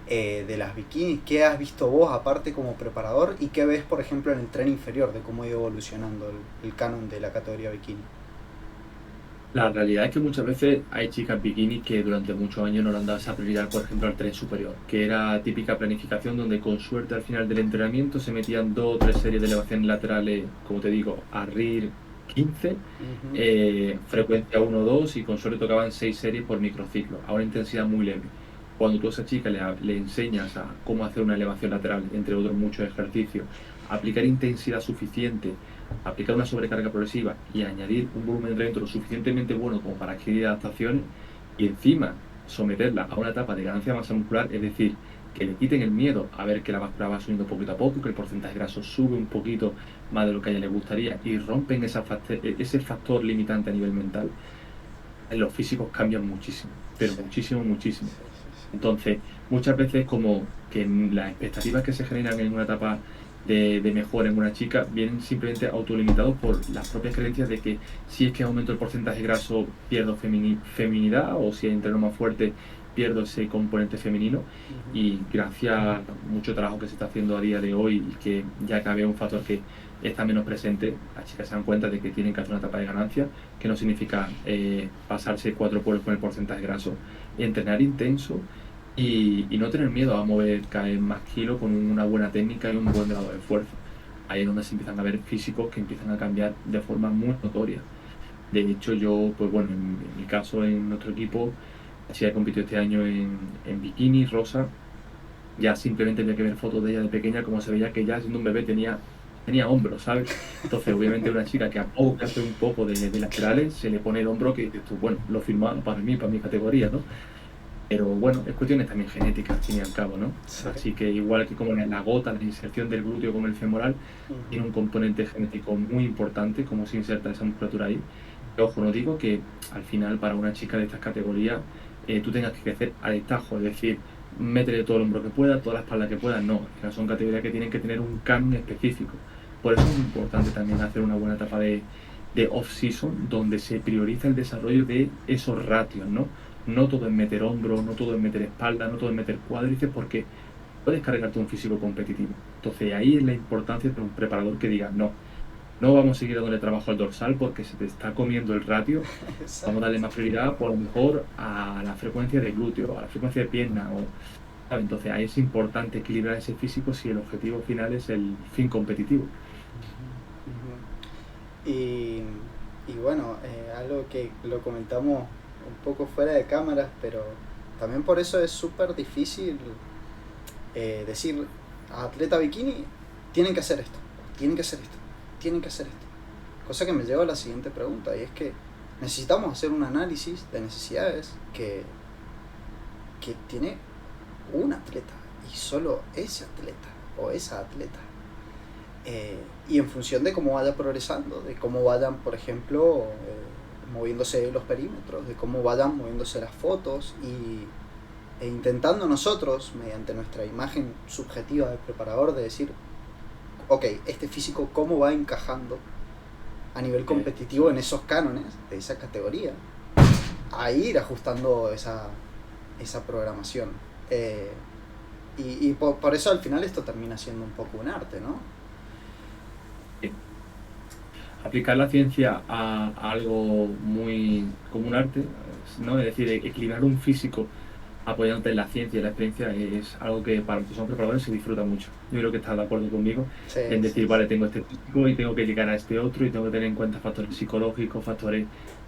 de las bikinis. ¿Qué has visto vos aparte como preparador y qué ves, por ejemplo, en el tren inferior de cómo ha ido evolucionando el canon de la categoría bikini? La realidad es que muchas veces hay chicas bikini que durante muchos años no le han dado esa prioridad, por ejemplo, al tren superior, que era típica planificación donde con suerte al final del entrenamiento se metían 2 o 3 series de elevaciones laterales, como te digo, a RIR 15, Uh-huh. frecuencia 1 o 2 y con suerte tocaban 6 series por microciclo, a una intensidad muy leve. Cuando tú a esa chica le enseñas a cómo hacer una elevación lateral, entre otros muchos ejercicios, aplicar intensidad suficiente, aplicar una sobrecarga progresiva y añadir un volumen de entrenamiento lo suficientemente bueno como para adquirir adaptaciones y encima someterla a una etapa de ganancia de masa muscular, es decir, que le quiten el miedo a ver que la báscula va subiendo poquito a poco, que el porcentaje graso sube un poquito más de lo que a ella le gustaría y rompen ese factor limitante a nivel mental, los físicos cambian muchísimo, pero Sí, muchísimo, muchísimo. sí, sí, Entonces, muchas veces como que las expectativas que se generan en una etapa de mejora en una chica vienen simplemente autolimitados por las propias creencias de que si es que aumento el porcentaje graso pierdo feminidad o si entreno más fuerte pierdo ese componente femenino sí. Uh-huh. y gracias a mucho trabajo que se está haciendo a día de hoy y que ya cabe un factor que está menos presente, las chicas se dan cuenta de que tienen que hacer una etapa de ganancia, que no significa pasarse 4 pueblos con el porcentaje graso, entrenar intenso y no tener miedo a mover cada vez más kilos con una buena técnica y un buen grado de esfuerzo. Ahí es donde se empiezan a ver físicos que empiezan a cambiar de forma muy notoria. De hecho, yo, pues bueno, en mi caso, en nuestro equipo, la chica que compitió este año en bikini rosa, ya simplemente había que ver fotos de ella de pequeña, como se veía que ya siendo un bebé tenía hombros, ¿sabes? Entonces, obviamente, una chica que a poco que hace un poco de laterales, se le pone el hombro que dices tú, bueno, lo firmaba para mi categoría, ¿no? Pero bueno, es cuestiones también genéticas, al fin y al cabo, ¿no? Sí. Así que igual que como en la gota, la inserción del glúteo con el femoral, Uh-huh. tiene un componente genético muy importante, como se inserta esa musculatura ahí. Y ojo, no digo que al final para una chica de estas categorías tú tengas que crecer a destajo, es decir, métele todo el hombro que pueda, toda la espalda que pueda, no. Al final son categorías que tienen que tener un canon específico. Por eso es importante también hacer una buena etapa de off-season, donde se prioriza el desarrollo de esos ratios, ¿no? No todo es meter hombro, no todo es meter espalda, no todo es meter cuádriceps, porque puedes cargarte un físico competitivo. Entonces ahí es la importancia de un preparador que diga, no vamos a seguir dándole trabajo al dorsal porque se te está comiendo el ratio, vamos a darle Exacto. más prioridad por lo mejor a la frecuencia de glúteo, a la frecuencia de pierna, ¿sabes? Entonces ahí es importante equilibrar ese físico si el objetivo final es el fin competitivo. Uh-huh. Uh-huh. Y y bueno, algo que lo comentamos un poco fuera de cámaras, pero también por eso es súper difícil decir a atleta bikini, tienen que hacer esto, tienen que hacer esto, tienen que hacer esto. Cosa que me lleva a la siguiente pregunta, y es que necesitamos hacer un análisis de necesidades que tiene un atleta, y solo ese atleta o esa atleta. Y en función de cómo vaya progresando, de cómo vayan, por ejemplo, moviéndose los perímetros, de cómo vayan moviéndose las fotos, e intentando nosotros, mediante nuestra imagen subjetiva del preparador, de decir, ok, este físico cómo va encajando a nivel competitivo en esos cánones de esa categoría, a ir ajustando esa programación. Y por eso al final esto termina siendo un poco un arte, ¿no? Aplicar la ciencia a algo muy como un arte, ¿no? Es decir, equilibrar un físico apoyándote en la ciencia y la experiencia es algo que para los que son preparadores se disfruta mucho. Yo creo que estás de acuerdo conmigo Sí, en decir, sí, vale, sí. tengo este físico y tengo que llegar a este otro y tengo que tener en cuenta factores psicológicos, factores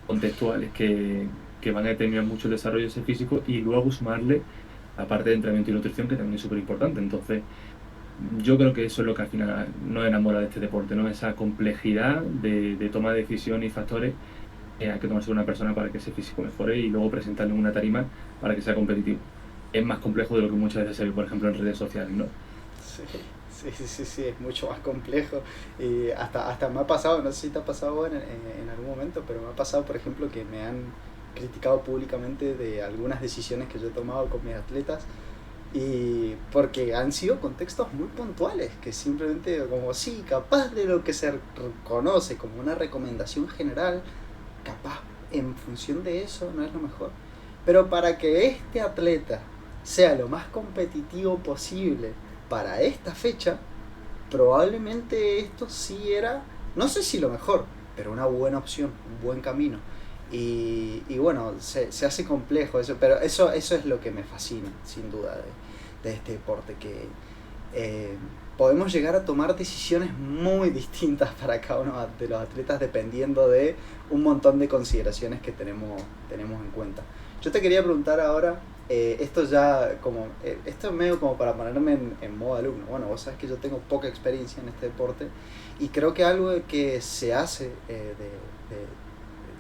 contextuales que van a determinar mucho el desarrollo de ese físico y luego sumarle la parte de entrenamiento y nutrición que también es súper importante. Entonces, yo creo que eso es lo que al final nos enamora de este deporte, ¿no? Esa complejidad de toma de decisión y factores que hay que tomarse una persona para que ese físico mejore y luego presentarle en una tarima para que sea competitivo. Es más complejo de lo que muchas veces se ve, por ejemplo, en redes sociales, ¿no? Sí, sí, es mucho más complejo. Y hasta me ha pasado, no sé si te ha pasado en algún momento, pero me ha pasado, por ejemplo, que me han criticado públicamente de algunas decisiones que yo he tomado con mis atletas, y porque han sido contextos muy puntuales, que simplemente como sí, capaz de lo que se reconoce como una recomendación general, capaz en función de eso no es lo mejor. Pero para que este atleta sea lo más competitivo posible para esta fecha, probablemente esto sí era, no sé si lo mejor, pero una buena opción, un buen camino. Y bueno, se hace complejo eso, pero eso es lo que me fascina, sin duda, de este deporte, que eh, podemos llegar a tomar decisiones muy distintas para cada uno de los atletas dependiendo de un montón de consideraciones que tenemos en cuenta. Yo te quería preguntar ahora, esto ya como, esto es medio como para ponerme en modo alumno. Bueno, vos sabés que yo tengo poca experiencia en este deporte, y creo que algo que se hace de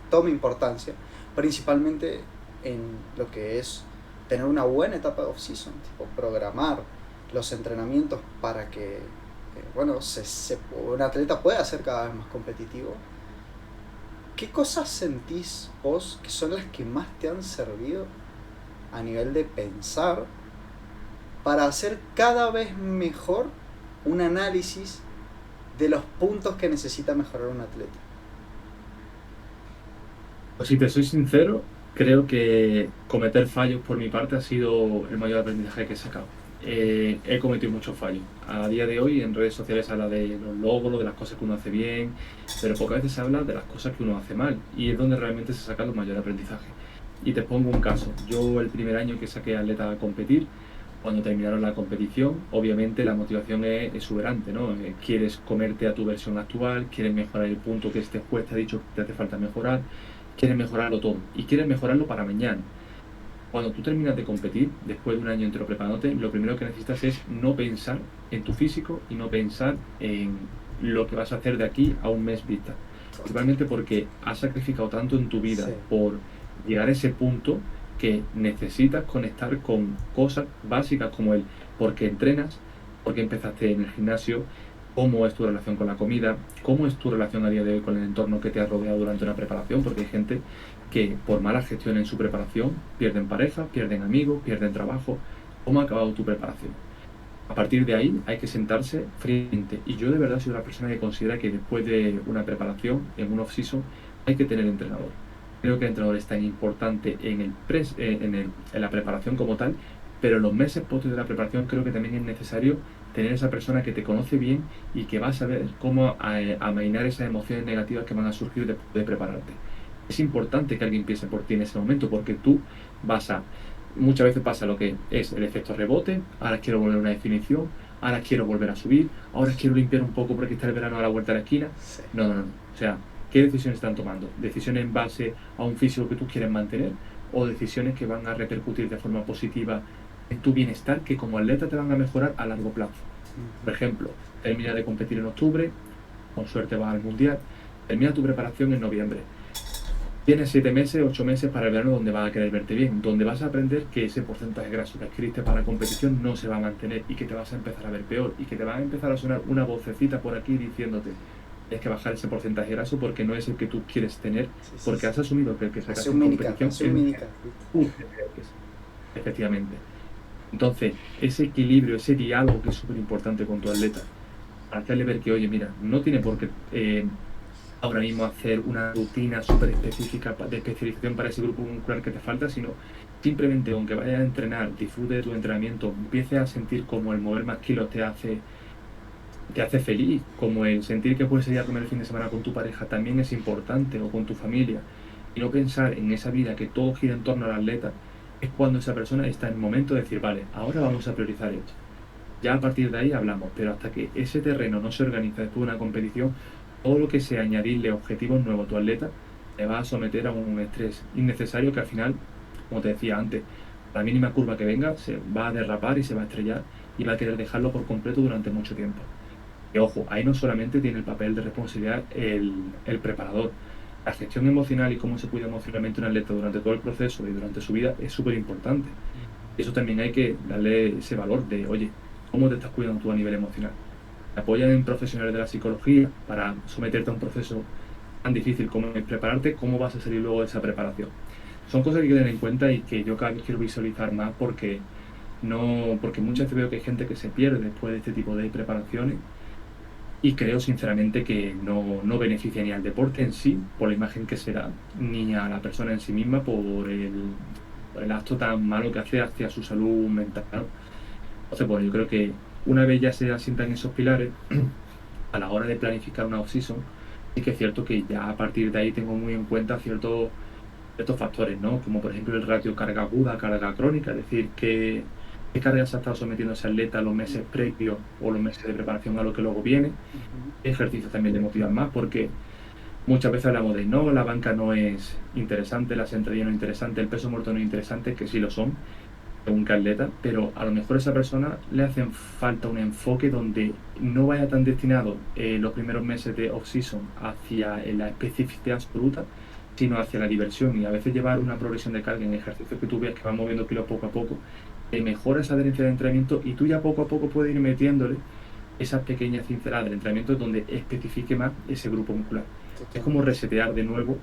toma importancia, principalmente en lo que es tener una buena etapa de off-season, tipo programar los entrenamientos para que bueno, un atleta pueda ser cada vez más competitivo. ¿Qué cosas sentís vos que son las que más te han servido a nivel de pensar para hacer cada vez mejor un análisis de los puntos que necesita mejorar un atleta? Pues si te soy sincero, creo que cometer fallos por mi parte ha sido el mayor aprendizaje que he sacado. He cometido muchos fallos. A día de hoy en redes sociales se habla de los logros, de las cosas que uno hace bien, pero pocas veces se habla de las cosas que uno hace mal y es donde realmente se saca el mayor aprendizaje. Y te pongo un caso. Yo el primer año que saqué a atleta a competir, cuando terminaron la competición, obviamente la motivación es exuberante, ¿no? Quieres comerte a tu versión actual, quieres mejorar el punto que este juez te ha dicho que te hace falta mejorar, quieres mejorarlo todo y quieres mejorarlo para mañana. Cuando tú terminas de competir, después de un año entero preparándote, lo primero que necesitas es no pensar en tu físico y no pensar en lo que vas a hacer de aquí a un mes vista. Principalmente porque has sacrificado tanto en tu vida Sí, por llegar a ese punto que necesitas conectar con cosas básicas como el por qué entrenas, por qué empezaste en el gimnasio, cómo es tu relación con la comida, cómo es tu relación a día de hoy con el entorno que te ha rodeado durante una preparación, porque hay gente que por mala gestión en su preparación pierden pareja, pierden amigos, pierden trabajo. ¿Cómo ha acabado tu preparación? A partir de ahí hay que sentarse frente. Y yo de verdad soy una persona que considera que después de una preparación, en un off-season, hay que tener entrenador. Creo que el entrenador es tan importante en la preparación como tal, pero en los meses posteriores de la preparación creo que también es necesario tener esa persona que te conoce bien y que va a saber cómo amainar esas emociones negativas que van a surgir después de prepararte. Es importante que alguien piense por ti en ese momento porque tú vas a muchas veces pasa lo que es el efecto rebote, ahora quiero volver a una definición, ahora quiero volver a subir, ahora quiero limpiar un poco porque está el verano a la vuelta de la esquina. sí. No, no, no. O sea, ¿qué decisiones están tomando? ¿Decisiones en base a un físico que tú quieres mantener o decisiones que van a repercutir de forma positiva en tu bienestar, que como atleta te van a mejorar a largo plazo? Por ejemplo, termina de competir en octubre, con suerte vas al mundial, termina tu preparación en noviembre. Tienes 7 meses, 8 meses para el verano donde vas a querer verte bien, donde vas a aprender que ese porcentaje graso que adquiriste para la competición no se va a mantener y que te vas a empezar a ver peor y que te va a empezar a sonar una vocecita por aquí diciéndote tienes que bajar ese porcentaje graso porque no es el que tú quieres tener, porque has asumido que el que sacas en competición es el que tú quieres. Efectivamente. Entonces, ese equilibrio, ese diálogo que es súper importante con tu atleta, para hacerle ver que, oye, mira, no tiene por qué ahora mismo hacer una rutina súper específica de especialización para ese grupo muscular que te falta, sino simplemente, aunque vayas a entrenar, disfrute de tu entrenamiento, empieces a sentir como el mover más kilos te hace feliz, como el sentir que puedes ir a comer el fin de semana con tu pareja también es importante, o con tu familia, y no pensar en esa vida que todo gira en torno al atleta, es cuando esa persona está en el momento de decir, vale, ahora vamos a priorizar esto. Ya a partir de ahí hablamos, pero hasta que ese terreno no se organiza después de una competición, todo lo que sea añadirle objetivos nuevos a tu atleta, te va a someter a un estrés innecesario que al final, como te decía antes, la mínima curva que venga se va a derrapar y se va a estrellar y va a querer dejarlo por completo durante mucho tiempo. Y ojo, ahí no solamente tiene el papel de responsabilidad el preparador. La gestión emocional y cómo se cuida emocionalmente un atleta durante todo el proceso y durante su vida es súper importante. Y eso también hay que darle ese valor de, oye, ¿cómo te estás cuidando tú a nivel emocional? ¿Te apoyan en profesionales de la psicología para someterte a un proceso tan difícil como es prepararte? ¿Cómo vas a salir luego de esa preparación? Son cosas que hay que tener en cuenta y que yo cada vez quiero visualizar más porque muchas veces veo que hay gente que se pierde después de este tipo de preparaciones y creo sinceramente que no beneficia ni al deporte en sí, por la imagen que se da, ni a la persona en sí misma por el acto tan malo que hace hacia su salud mental, ¿no? Entonces, bueno, yo creo que una vez ya se asientan esos pilares, a la hora de planificar una off-season, sí que es cierto que ya a partir de ahí tengo muy en cuenta ciertos factores, ¿no? Como por ejemplo el ratio carga aguda, carga crónica, es decir, qué carga se ha estado sometiendo ese atleta los meses previos o los meses de preparación a lo que luego viene. Ejercicios también le motivan más porque muchas veces hablamos de no, la banca no es interesante, la sentadilla no es interesante, el peso muerto no es interesante, que sí lo son, según qué atleta, pero a lo mejor a esa persona le hacen falta un enfoque donde no vaya tan destinado los primeros meses de off-season hacia la especificidad absoluta, sino hacia la diversión y a veces llevar una progresión de carga en ejercicios que tú veas que van moviendo kilos poco a poco, te mejora esa adherencia de entrenamiento y tú ya poco a poco puedes ir metiéndole esas pequeñas cinceladas del entrenamiento donde especifique más ese grupo muscular. Es como resetear de nuevo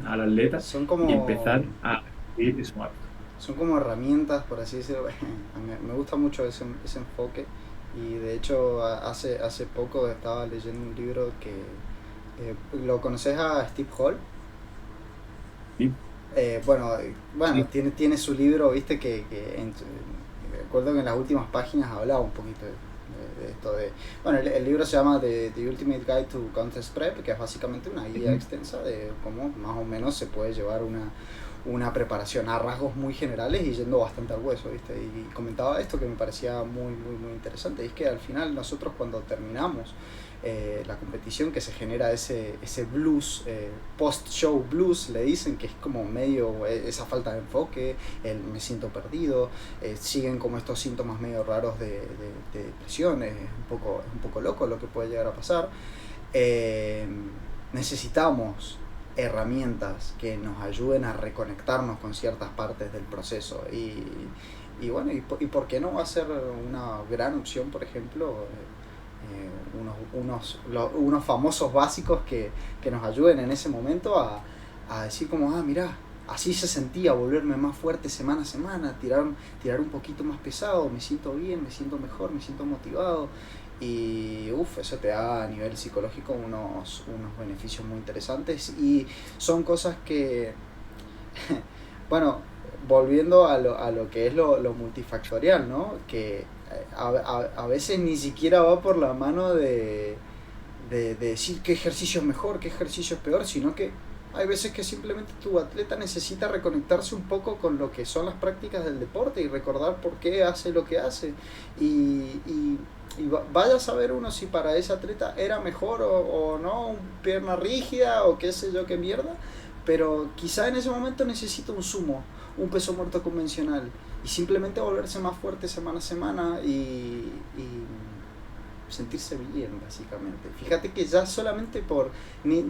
al atleta y empezar a ir de su hábito. Son como herramientas, por así decirlo. Me gusta mucho ese enfoque y de hecho hace poco estaba leyendo un libro que ¿lo conoces a Steve Hall? Sí. Bueno, Sí. tiene su libro, viste, me acuerdo que en las últimas páginas hablaba un poquito de esto de... Bueno, el libro se llama The Ultimate Guide to Contest Prep, que es básicamente una guía extensa de cómo más o menos se puede llevar una preparación a rasgos muy generales y yendo bastante al hueso, ¿viste? Y comentaba esto que me parecía muy, muy, muy interesante, y es que al final nosotros cuando terminamos la competición, que se genera ese blues, post-show blues, le dicen, que es como medio esa falta de enfoque, me siento perdido, siguen como estos síntomas medio raros de depresión, es un poco loco lo que puede llegar a pasar. Necesitamos herramientas que nos ayuden a reconectarnos con ciertas partes del proceso y bueno, y por qué no va a ser una gran opción, por ejemplo, unos famosos básicos que nos ayuden en ese momento a decir como, mirá, así se sentía, volverme más fuerte semana a semana, tirar un poquito más pesado, me siento bien, me siento mejor, me siento motivado. Y eso te da a nivel psicológico unos beneficios muy interesantes y son cosas que, bueno, volviendo a lo que es lo multifactorial, ¿no? Que a veces ni siquiera va por la mano de decir qué ejercicio es mejor, qué ejercicio es peor, sino que hay veces que simplemente tu atleta necesita reconectarse un poco con lo que son las prácticas del deporte y recordar por qué hace lo que hace y Y vaya a saber uno si para ese atleta era mejor o no, pierna rígida o qué sé yo qué mierda, pero quizá en ese momento necesita un sumo, un peso muerto convencional, y simplemente volverse más fuerte semana a semana y sentirse bien, básicamente. Fíjate que ya solamente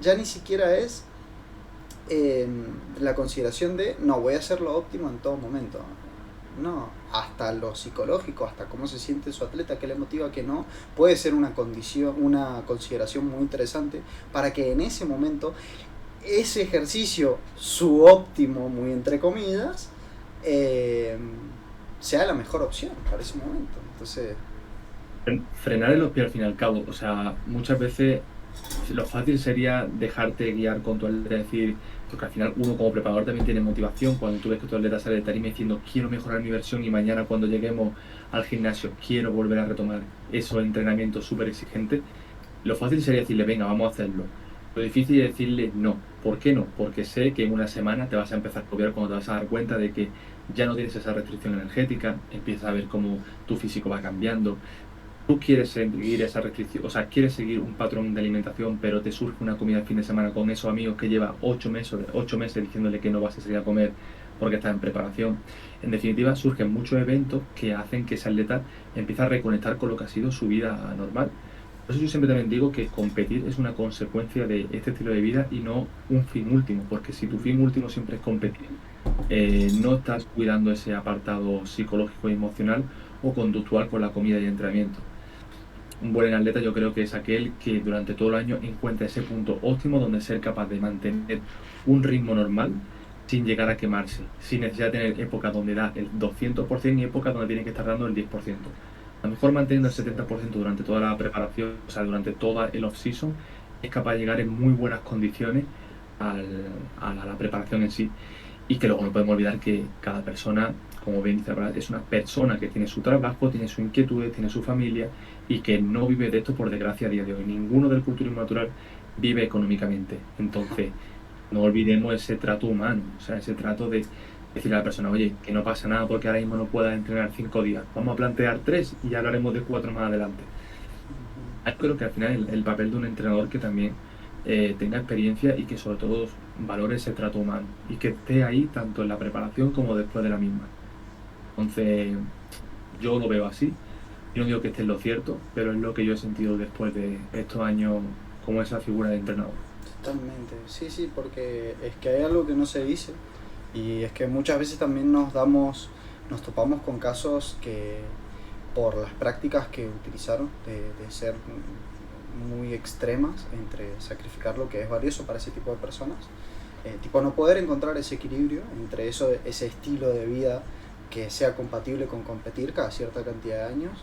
ya ni siquiera es la consideración de, no, voy a hacer lo óptimo en todo momento. No, hasta lo psicológico, hasta cómo se siente su atleta, qué le motiva, qué no, puede ser una condición, una consideración muy interesante para que en ese momento ese ejercicio, su óptimo, muy entre comillas, sea la mejor opción para ese momento. Entonces, Frenar en los pies al fin y al cabo. O sea, muchas veces lo fácil sería dejarte guiar con tu atleta, decir, porque al final uno como preparador también tiene motivación cuando tú ves que tu atleta sale de tarima diciendo quiero mejorar mi versión y mañana cuando lleguemos al gimnasio quiero volver a retomar esos entrenamientos súper exigentes. Lo fácil sería decirle, venga, vamos a hacerlo. Lo difícil es decirle no. ¿Por qué no? Porque sé que en una semana te vas a empezar a copiar cuando te vas a dar cuenta de que ya no tienes esa restricción energética, empiezas a ver cómo tu físico va cambiando. Tú quieres seguir esa restricción, o sea, quieres seguir un patrón de alimentación, pero te surge una comida el fin de semana con esos amigos que lleva 8 meses diciéndole que no vas a salir a comer porque estás en preparación. En definitiva, surgen muchos eventos que hacen que ese atleta empiece a reconectar con lo que ha sido su vida normal. Por eso yo siempre también digo que competir es una consecuencia de este estilo de vida y no un fin último, porque si tu fin último siempre es competir, no estás cuidando ese apartado psicológico y emocional o conductual con la comida y el entrenamiento. Un buen atleta yo creo que es aquel que durante todo el año encuentra ese punto óptimo donde ser capaz de mantener un ritmo normal sin llegar a quemarse, sin necesidad de tener épocas donde da el 200% y épocas donde tiene que estar dando el 10%. A lo mejor manteniendo el 70% durante toda la preparación, o sea, durante toda el off-season, es capaz de llegar en muy buenas condiciones a la preparación en sí. Y que luego no podemos olvidar que cada persona, como bien dice Brad, es una persona que tiene su trabajo, tiene sus inquietudes, tiene su familia y que no vive de esto por desgracia a día de hoy. Ninguno del culturismo natural vive económicamente. Entonces, no olvidemos ese trato humano, o sea, ese trato de decirle a la persona, oye, que no pasa nada porque ahora mismo no puedas entrenar 5 días. Vamos a plantear 3 y ya hablaremos de 4 más adelante. Yo creo que al final el papel de un entrenador que también tenga experiencia y que sobre todo valore ese trato humano y que esté ahí tanto en la preparación como después de la misma. Entonces, yo lo veo así. Yo no digo que esté en lo cierto, pero es lo que yo he sentido después de estos años como esa figura de entrenador. totalmente, sí, sí, porque es que hay algo que no se dice, y es que muchas veces también nos topamos con casos que por las prácticas que utilizaron de ser muy extremas entre sacrificar lo que es valioso para ese tipo de personas, tipo no poder encontrar ese equilibrio entre ese estilo de vida que sea compatible con competir cada cierta cantidad de años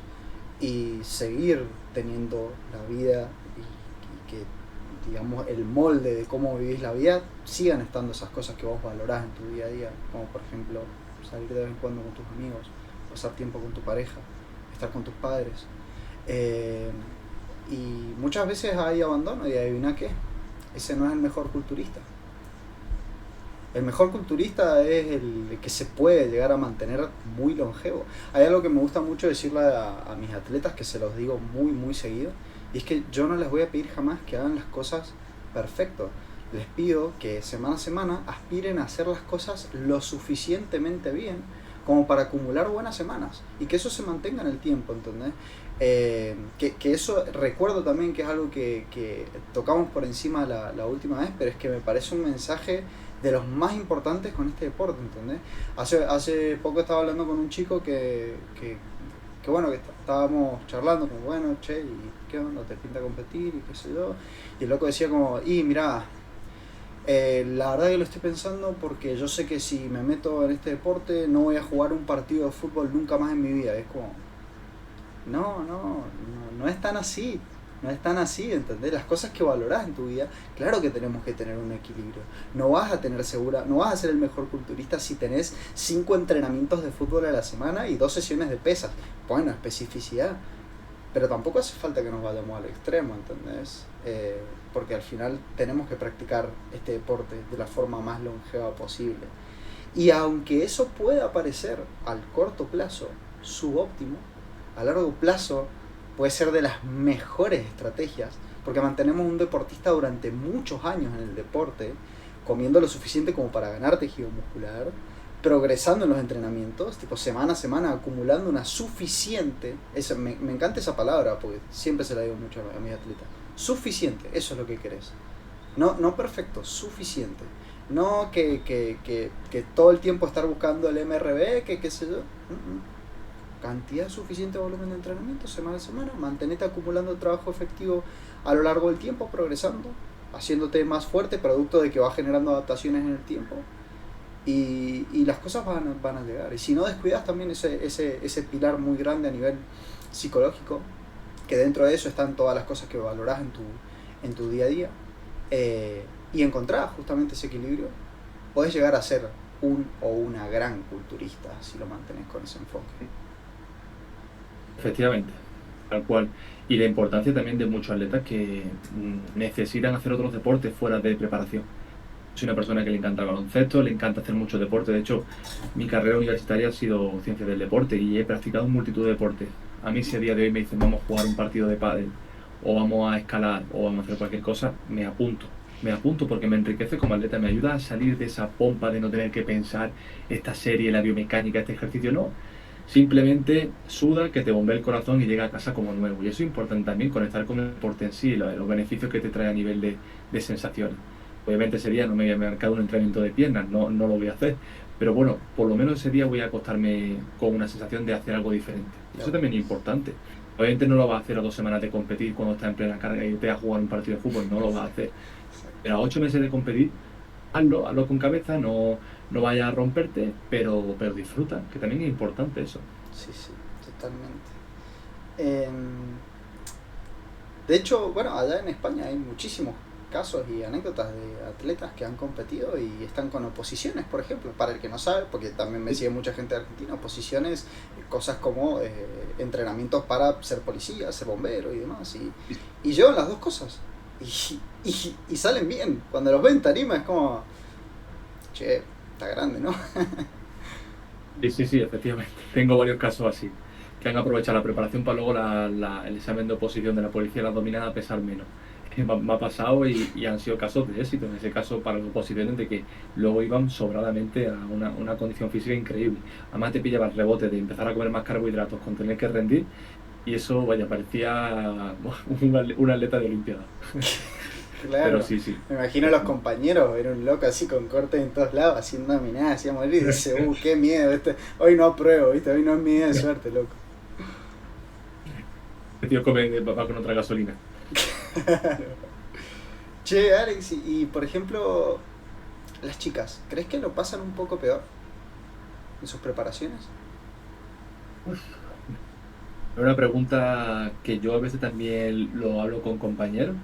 y seguir teniendo la vida y que digamos el molde de cómo vivís la vida sigan estando esas cosas que vos valorás en tu día a día, como por ejemplo salir de vez en cuando con tus amigos, pasar tiempo con tu pareja, estar con tus padres. Eh, y muchas veces hay abandono y adivina qué, ese no es el mejor culturista. El mejor culturista es el que se puede llegar a mantener muy longevo. Hay algo que me gusta mucho decirle a mis atletas, que se los digo muy muy seguido, y es que yo no les voy a pedir jamás que hagan las cosas perfecto. Les pido que semana a semana aspiren a hacer las cosas lo suficientemente bien como para acumular buenas semanas y que eso se mantenga en el tiempo, ¿entendés? Que eso recuerdo también que es algo que tocamos por encima la última vez, pero es que me parece un mensaje de los más importantes con este deporte, ¿entendés? Hace poco estaba hablando con un chico que bueno, que estábamos charlando como, bueno, che, ¿y qué onda? ¿Te pinta competir? Y qué sé yo. Y el loco decía como, mirá, la verdad que lo estoy pensando porque yo sé que si me meto en este deporte no voy a jugar un partido de fútbol nunca más en mi vida. Es como, no es tan así. No es tan así, ¿entendés? Las cosas que valorás en tu vida, claro que tenemos que tener un equilibrio. No vas a ser el mejor culturista si tenés 5 entrenamientos de fútbol a la semana y 2 sesiones de pesas. Bueno, especificidad. Pero tampoco hace falta que nos vayamos al extremo, ¿entendés? Porque al final tenemos que practicar este deporte de la forma más longeva posible. Y aunque eso pueda parecer al corto plazo subóptimo, a largo plazo puede ser de las mejores estrategias, porque mantenemos un deportista durante muchos años en el deporte, comiendo lo suficiente como para ganar tejido muscular, progresando en los entrenamientos, tipo semana a semana, acumulando una suficiente, me encanta esa palabra, porque siempre se la digo mucho a mis atletas, suficiente, eso es lo que querés. No perfecto, suficiente. No que todo el tiempo estar buscando el MRB, que qué sé yo. Cantidad suficiente de volumen de entrenamiento, semana a semana, mantenete acumulando trabajo efectivo a lo largo del tiempo, progresando, haciéndote más fuerte, producto de que vas generando adaptaciones en el tiempo, y las cosas van a llegar. Y si no descuidas también ese pilar muy grande a nivel psicológico, que dentro de eso están todas las cosas que valorás en tu día a día, y encontrar justamente ese equilibrio, puedes llegar a ser un o una gran culturista si lo mantenés con ese enfoque. Efectivamente, tal cual. Y la importancia también de muchos atletas que necesitan hacer otros deportes fuera de preparación. Soy una persona que le encanta el baloncesto, le encanta hacer mucho deporte. De hecho, mi carrera universitaria ha sido ciencia del deporte y he practicado multitud de deportes. A mí, si a día de hoy me dicen vamos a jugar un partido de pádel, o vamos a escalar, o vamos a hacer cualquier cosa, me apunto. Me apunto porque me enriquece como atleta, me ayuda a salir de esa pompa de no tener que pensar esta serie, la biomecánica, este ejercicio. No, simplemente suda, que te bombee el corazón y llega a casa como nuevo. Y eso es importante también, conectar con el deporte en sí, los beneficios que te trae a nivel de sensaciones. Obviamente ese día no me voy a marcar un entrenamiento de piernas, no lo voy a hacer. Pero bueno, por lo menos ese día voy a acostarme con una sensación de hacer algo diferente. Eso también es importante. Obviamente no lo vas a hacer a 2 semanas de competir cuando estás en plena carga y te vas a jugar un partido de fútbol, no lo vas a hacer. Pero a 8 meses de competir, hazlo con cabeza, no vayas a romperte, pero disfruta, que también es importante eso. Sí, totalmente. De hecho, bueno, allá en España hay muchísimos casos y anécdotas de atletas que han competido y están con oposiciones, por ejemplo, para el que no sabe, porque también me sigue mucha gente de Argentina, oposiciones, cosas como entrenamientos para ser policía, ser bombero y demás, y llevan las dos cosas, y salen bien. Cuando los ven en tarima es como, che, está grande, ¿no? Sí, efectivamente. Tengo varios casos así, que han aprovechado la preparación para luego el examen de oposición de la policía la dominada a pesar menos. Me ha pasado y han sido casos de éxito. En ese caso, para los opositores, de que luego iban sobradamente a una condición física increíble. Además, te pillaba el rebote de empezar a comer más carbohidratos con tener que rendir, y eso, vaya, parecía un atleta de Olimpiada. Claro, pero sí. Me imagino a los compañeros, era un loco así con cortes en todos lados, haciendo dominadas, hacía morir, y dice, qué miedo, hoy no apruebo, ¿viste? Hoy no es mi día de suerte, loco. El tío va con otra gasolina. Che, Alex, y por ejemplo, las chicas, ¿crees que lo pasan un poco peor en sus preparaciones? Es una pregunta que yo a veces también lo hablo con compañeros.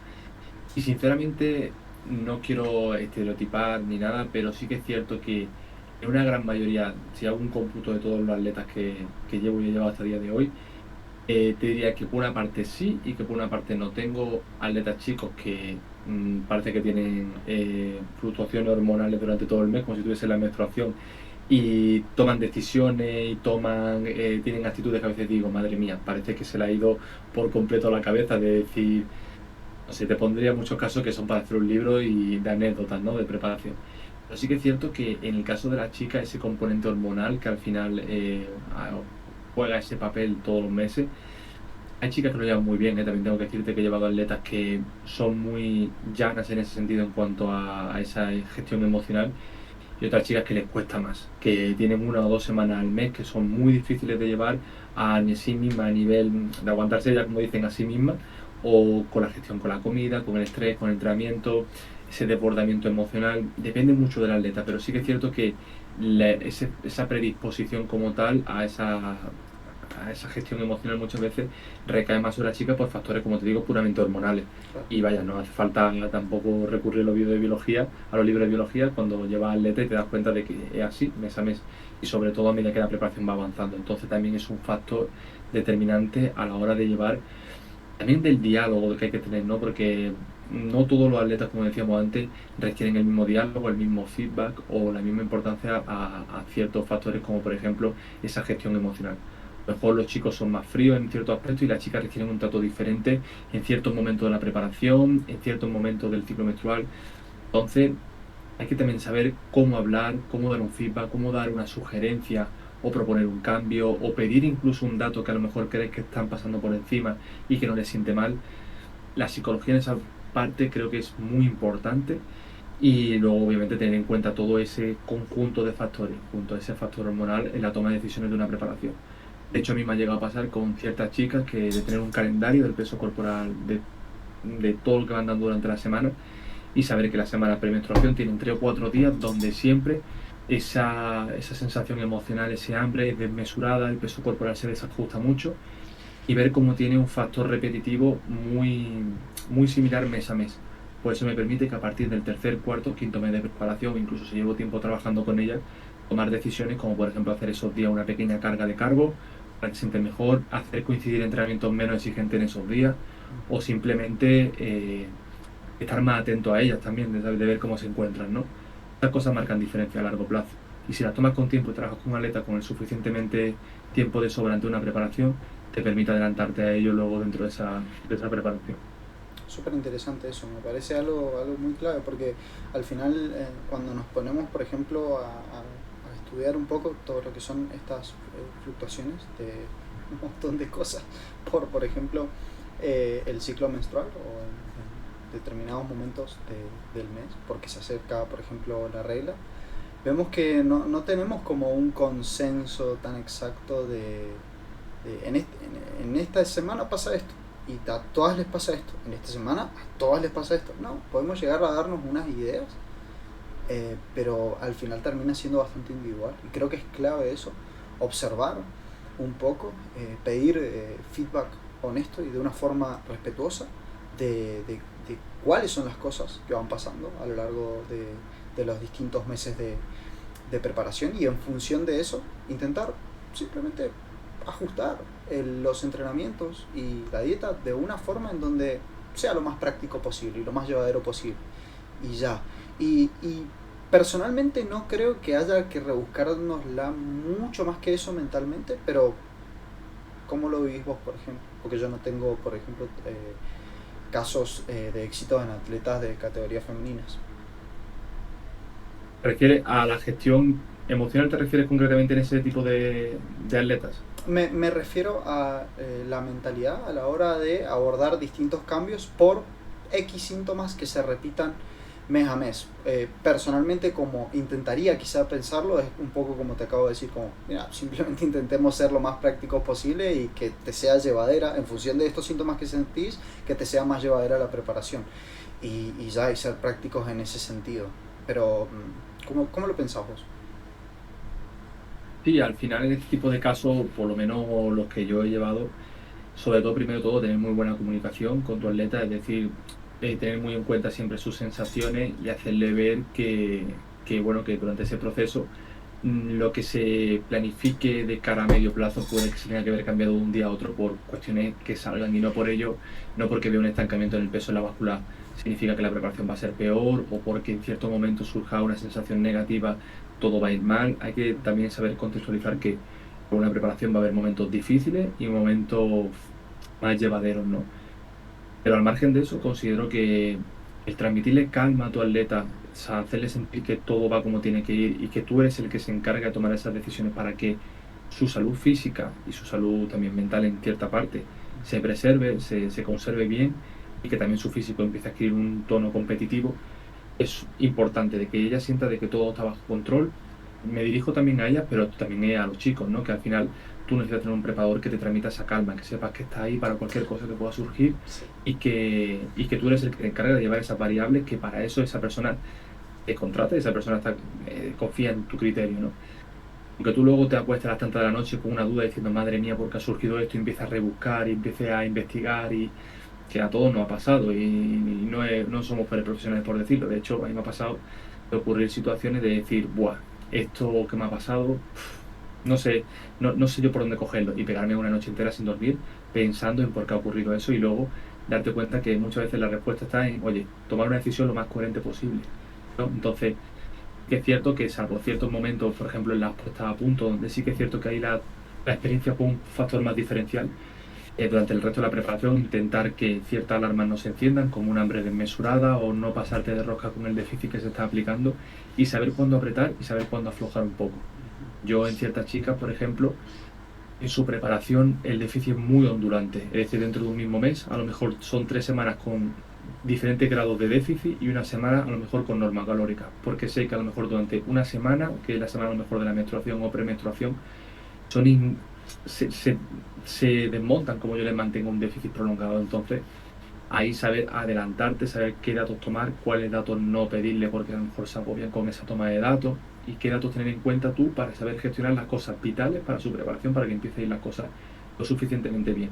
Y sinceramente no quiero estereotipar ni nada, pero sí que es cierto que en una gran mayoría, si hago un cómputo de todos los atletas que llevo y he llevado hasta el día de hoy, te diría que por una parte sí y que por una parte no. Tengo atletas chicos que parece que tienen fluctuaciones hormonales durante todo el mes, como si tuviesen la menstruación, y toman decisiones y tienen actitudes que a veces digo, madre mía, parece que se le ha ido por completo a la cabeza de decir. O sea, te pondría muchos casos que son para hacer un libro y de anécdotas, ¿no? De preparación. Pero sí que es cierto que en el caso de la chica, ese componente hormonal que al final juega ese papel todos los meses, hay chicas que lo llevan muy bien, ¿eh? También tengo que decirte que he llevado atletas que son muy llanas en ese sentido en cuanto a esa gestión emocional, y otras chicas que les cuesta más, que tienen 1 o 2 semanas al mes que son muy difíciles de llevar a sí misma, a nivel de aguantarse ya, como dicen, a sí misma, o con la gestión con la comida, con el estrés, con el entrenamiento, ese desbordamiento emocional. Depende mucho del atleta, pero sí que es cierto que esa predisposición como tal a esa gestión emocional muchas veces recae más sobre la chica por factores, como te digo, puramente hormonales. Y vaya, no hace falta tampoco recurrir a los libros de biología cuando llevas atleta y te das cuenta de que es así, mes a mes, y sobre todo a medida que la preparación va avanzando. Entonces también es un factor determinante a la hora de llevar, también del diálogo que hay que tener, ¿no? Porque no todos los atletas, como decíamos antes, requieren el mismo diálogo, el mismo feedback o la misma importancia a ciertos factores, como por ejemplo esa gestión emocional. A lo mejor los chicos son más fríos en ciertos aspectos y las chicas requieren un trato diferente en ciertos momentos de la preparación, en ciertos momentos del ciclo menstrual. Entonces, hay que también saber cómo hablar, cómo dar un feedback, cómo dar una sugerencia o proponer un cambio o pedir incluso un dato que a lo mejor crees que están pasando por encima y que no les siente mal. La psicología en esa parte creo que es muy importante y luego obviamente tener en cuenta todo ese conjunto de factores, junto a ese factor hormonal en la toma de decisiones de una preparación. De hecho, a mí me ha llegado a pasar con ciertas chicas que de tener un calendario del peso corporal, de todo lo que van dando durante la semana y saber que la semana premenstruación tienen 3 o 4 días donde siempre esa sensación emocional, ese hambre es desmesurada, el peso corporal se desajusta mucho y ver cómo tiene un factor repetitivo muy similar mes a mes. Pues eso me permite que a partir del tercer, cuarto, quinto mes de preparación, incluso si llevo tiempo trabajando con ella, tomar decisiones como por ejemplo hacer esos días una pequeña carga de carbo para que se siente mejor, hacer coincidir entrenamientos menos exigentes en esos días o simplemente estar más atento a ellas también, de ver cómo se encuentran, ¿no? Estas cosas marcan diferencia a largo plazo. Y si las tomas con tiempo y trabajas con un atleta con el suficientemente tiempo de sobra ante una preparación, te permite adelantarte a ello luego dentro de esa preparación. Súper interesante eso, me parece algo muy clave porque al final cuando nos ponemos, por ejemplo, a estudiar un poco todo lo que son estas fluctuaciones de un montón de cosas, por ejemplo, el ciclo menstrual o en determinados momentos del mes, porque se acerca, por ejemplo, la regla, vemos que no tenemos como un consenso tan exacto en esta semana pasa esto y a todas les pasa esto, en esta semana a todas les pasa esto. No, podemos llegar a darnos unas ideas, pero al final termina siendo bastante individual y creo que es clave eso, observar un poco, pedir feedback honesto y de una forma respetuosa de cuáles son las cosas que van pasando a lo largo de los distintos meses de preparación y en función de eso intentar simplemente ajustar los entrenamientos y la dieta de una forma en donde sea lo más práctico posible y lo más llevadero posible y ya. Y personalmente no creo que haya que rebuscárnosla mucho más que eso mentalmente, pero ¿cómo lo vivís vos, por ejemplo? Porque yo no tengo, por ejemplo, casos de éxito en atletas de categorías femeninas. ¿Te refieres a la gestión emocional? ¿Te refieres concretamente en ese tipo de atletas? Me refiero a la mentalidad a la hora de abordar distintos cambios por X síntomas que se repitan mes a mes. Personalmente, como intentaría quizá pensarlo, es un poco como te acabo de decir, como, mira, simplemente intentemos ser lo más prácticos posible y que te sea llevadera, en función de estos síntomas que sentís, que te sea más llevadera la preparación. Y ya, y ser prácticos en ese sentido. Pero, ¿cómo lo pensás vos? Sí, al final en este tipo de casos, por lo menos los que yo he llevado, sobre todo, primero de todo, tener muy buena comunicación con tu atleta, es decir, tener muy en cuenta siempre sus sensaciones y hacerle ver bueno, que durante ese proceso lo que se planifique de cara a medio plazo puede que se tenga que haber cambiado de un día a otro por cuestiones que salgan y no por ello, no porque vea un estancamiento en el peso en la báscula significa que la preparación va a ser peor o porque en cierto momento surja una sensación negativa, todo va a ir mal. Hay que también saber contextualizar que con una preparación va a haber momentos difíciles y momentos más llevaderos, ¿no? Pero al margen de eso, considero que el transmitirle calma a tu atleta, o sea, hacerle sentir que todo va como tiene que ir y que tú eres el que se encarga de tomar esas decisiones para que su salud física y su salud también mental en cierta parte se preserve, se conserve bien y que también su físico empiece a adquirir un tono competitivo, es importante de que ella sienta de que todo está bajo control. Me dirijo también a ella, pero también a los chicos, ¿no? Que al final tú necesitas tener un preparador que te transmita esa calma, que sepas que está ahí para cualquier cosa que pueda surgir Sí. y que tú eres el que te encarga de llevar esas variables, que para eso esa persona te contrata y esa persona confía en tu criterio, ¿no? Aunque tú luego te acuestes a las tantas de la noche con una duda diciendo, madre mía, ¿por qué ha surgido esto? Y empiezas a rebuscar y empieces a investigar y que a todos nos ha pasado y no somos profesionales por decirlo. De hecho, a mí me ha pasado de ocurrir situaciones de decir, buah, esto que me ha pasado, no sé, no sé yo por dónde cogerlo y pegarme una noche entera sin dormir pensando en por qué ha ocurrido eso y luego darte cuenta que muchas veces la respuesta está en, oye, tomar una decisión lo más coherente posible, ¿no? Entonces, que es cierto que salvo ciertos momentos, por ejemplo en las puestas a punto, donde sí que es cierto que ahí la experiencia fue un factor más diferencial. Durante el resto de la preparación, intentar que ciertas alarmas no se enciendan, como una hambre desmesurada o no pasarte de rosca con el déficit que se está aplicando, y saber cuándo apretar y saber cuándo aflojar un poco. Yo en ciertas chicas, por ejemplo, en su preparación el déficit es muy ondulante, es decir, dentro de un mismo mes, a lo mejor son 3 semanas con diferentes grados de déficit y una semana a lo mejor con norma calórica, porque sé que a lo mejor durante una semana, que es la semana a lo mejor de la menstruación o premenstruación, son se desmontan como yo les mantengo un déficit prolongado. Entonces, ahí saber adelantarte, saber qué datos tomar, cuáles datos no pedirle porque a lo mejor se agobian con esa toma de datos y qué datos tener en cuenta tú para saber gestionar las cosas vitales para su preparación, para que empiece a ir las cosas lo suficientemente bien.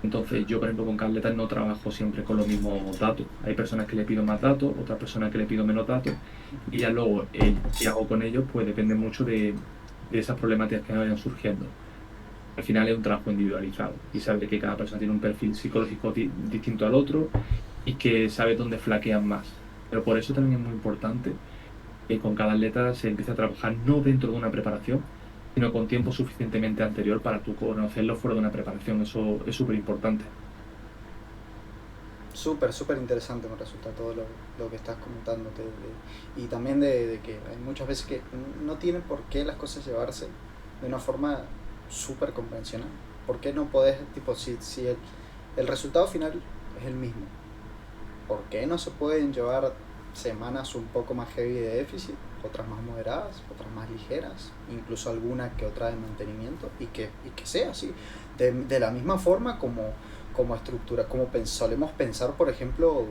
Entonces yo, por ejemplo, con atletas no trabajo siempre con los mismos datos. Hay personas que le pido más datos, otras personas que le pido menos datos, y ya luego el que hago con ellos pues depende mucho de esas problemáticas que vayan surgiendo. Al final es un trabajo individualizado y sabe que cada persona tiene un perfil psicológico distinto al otro y que sabe dónde flaquean más. Pero por eso también es muy importante que con cada atleta se empiece a trabajar no dentro de una preparación, sino con tiempo suficientemente anterior para tú conocerlo fuera de una preparación. Eso es súper importante. Súper, súper interesante me resulta todo lo que estás comentando. Y también de que hay muchas veces que no tienen por qué las cosas llevarse de una forma súper convencional. ¿Por qué no podés, tipo, si el resultado final es el mismo? ¿Por qué no se pueden llevar semanas un poco más heavy de déficit, otras más moderadas, otras más ligeras, incluso alguna que otra de mantenimiento, y que sea así, de la misma forma como estructura, como solemos pensar, por ejemplo,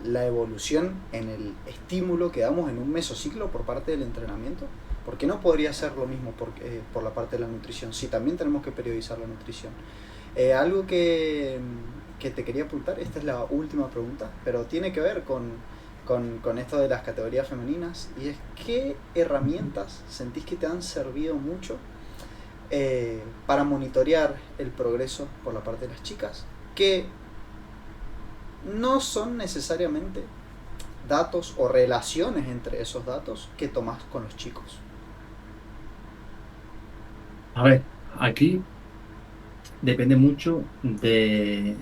la evolución en el estímulo que damos en un mesociclo por parte del entrenamiento? ¿Por qué no podría ser lo mismo por la parte de la nutrición? Sí, también tenemos que periodizar la nutrición. Algo que te quería apuntar, esta es la última pregunta, pero tiene que ver con esto de las categorías femeninas, y es: ¿qué herramientas sentís que te han servido mucho para monitorear el progreso por la parte de las chicas, que no son necesariamente datos o relaciones entre esos datos que tomás con los chicos? A ver, aquí depende mucho en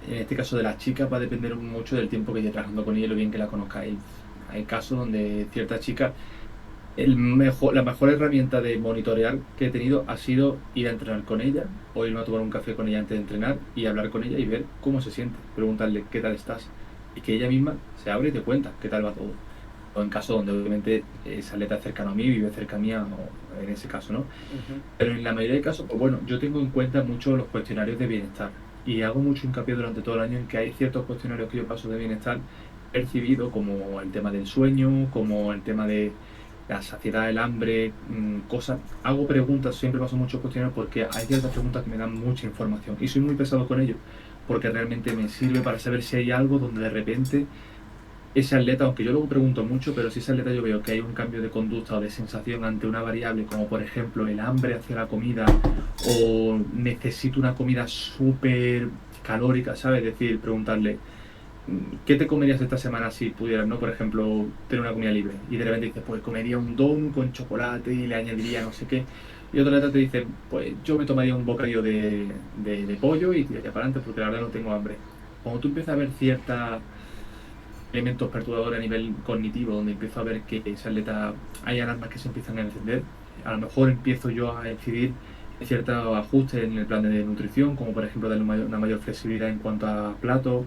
este caso de las chicas, va a depender mucho del tiempo que esté trabajando con ella y lo bien que la conozcáis. Hay casos donde ciertas chicas, la mejor herramienta de monitorear que he tenido ha sido ir a entrenar con ella o irme a tomar un café con ella antes de entrenar y hablar con ella y ver cómo se siente, preguntarle qué tal estás y que ella misma se abre y te cuenta qué tal va todo. O en caso donde obviamente esa atleta es cercano a mí, vive cerca mía, o en ese caso, ¿no? Uh-huh. Pero en la mayoría de casos, pues bueno, yo tengo en cuenta mucho los cuestionarios de bienestar y hago mucho hincapié durante todo el año en que hay ciertos cuestionarios que yo paso de bienestar percibido, como el tema del sueño, como el tema de la saciedad, el hambre, cosas. Hago preguntas, siempre paso muchos cuestionarios porque hay ciertas preguntas que me dan mucha información y soy muy pesado con ello porque realmente me sirve para saber si hay algo donde de repente ese atleta, aunque yo luego pregunto mucho, pero si ese atleta yo veo que hay un cambio de conducta o de sensación ante una variable, como por ejemplo el hambre hacia la comida, o necesito una comida súper calórica, ¿sabes? Es decir, preguntarle, ¿qué te comerías esta semana si pudieras, no? Por ejemplo, tener una comida libre. Y de repente dices, pues comería un donut con chocolate y le añadiría no sé qué. Y otro atleta te dice, pues yo me tomaría un bocadillo de pollo y tiraría para adelante porque la verdad no tengo hambre. Cuando tú empiezas a ver ciertas elementos perturbadores a nivel cognitivo, donde empiezo a ver que esa atleta hay alarmas que se empiezan a encender, a lo mejor empiezo yo a decidir ciertos ajustes en el plan de nutrición, como por ejemplo darle una mayor flexibilidad en cuanto a platos,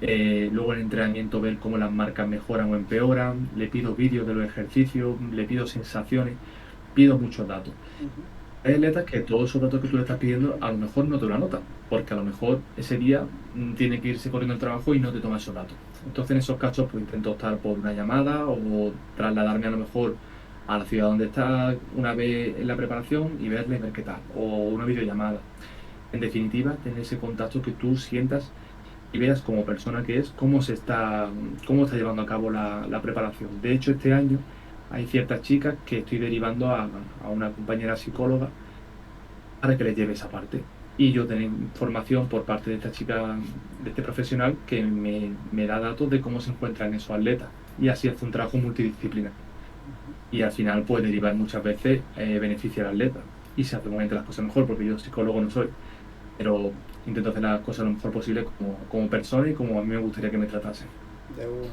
luego en el entrenamiento ver cómo las marcas mejoran o empeoran, le pido vídeos de los ejercicios, le pido sensaciones, pido muchos datos. Uh-huh. Hay atletas que todos esos datos que tú le estás pidiendo a lo mejor no te lo anotan, porque a lo mejor ese día tiene que irse corriendo al trabajo y no te toma esos datos. Entonces en esos casos pues intento optar por una llamada o trasladarme a lo mejor a la ciudad donde está una vez en la preparación y ver qué tal, o una videollamada. En definitiva, tener ese contacto que tú sientas y veas como persona que es cómo está llevando a cabo la preparación. De hecho, este año hay ciertas chicas que estoy derivando a una compañera psicóloga para que les lleve esa parte. Y yo tengo información por parte de esta chica, de este profesional, que me da datos de cómo se encuentran esos atletas. Y así hace un trabajo multidisciplinar. Y al final puede derivar muchas veces beneficio al atleta. y se hacen obviamente las cosas mejor, porque yo psicólogo no soy, pero intento hacer las cosas lo mejor posible como persona y como a mí me gustaría que me tratasen. De uno,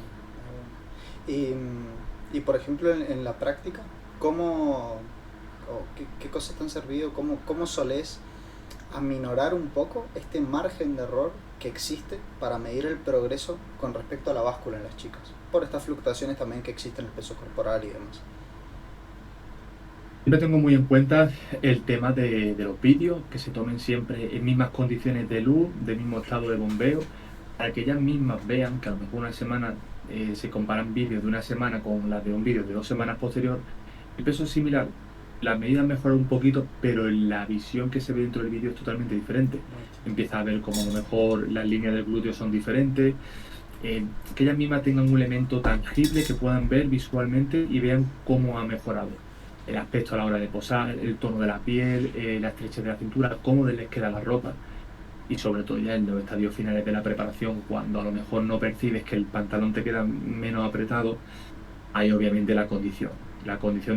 de uno. Y por ejemplo, en la práctica, ¿cómo, qué cosas te han servido? ¿Cómo solés aminorar un poco este margen de error que existe para medir el progreso con respecto a la báscula en las chicas? Por estas fluctuaciones también que existen en el peso corporal y demás. Siempre tengo muy en cuenta el tema de los vídeos, que se tomen siempre en mismas condiciones de luz, de mismo estado de bombeo, para que ellas mismas vean que a lo mejor una semana se comparan vídeos de una semana con las de un vídeo de 2 semanas posterior. El peso es similar, las medidas mejoran un poquito, pero la visión que se ve dentro del vídeo es totalmente diferente. Empieza a ver como a lo mejor las líneas del glúteo son diferentes, que ellas mismas tengan un elemento tangible que puedan ver visualmente y vean cómo ha mejorado el aspecto a la hora de posar, el tono de la piel, la estrechez de la cintura, cómo les queda la ropa. Y sobre todo ya en los estadios finales de la preparación, cuando a lo mejor no percibes que el pantalón te queda menos apretado, hay obviamente la condición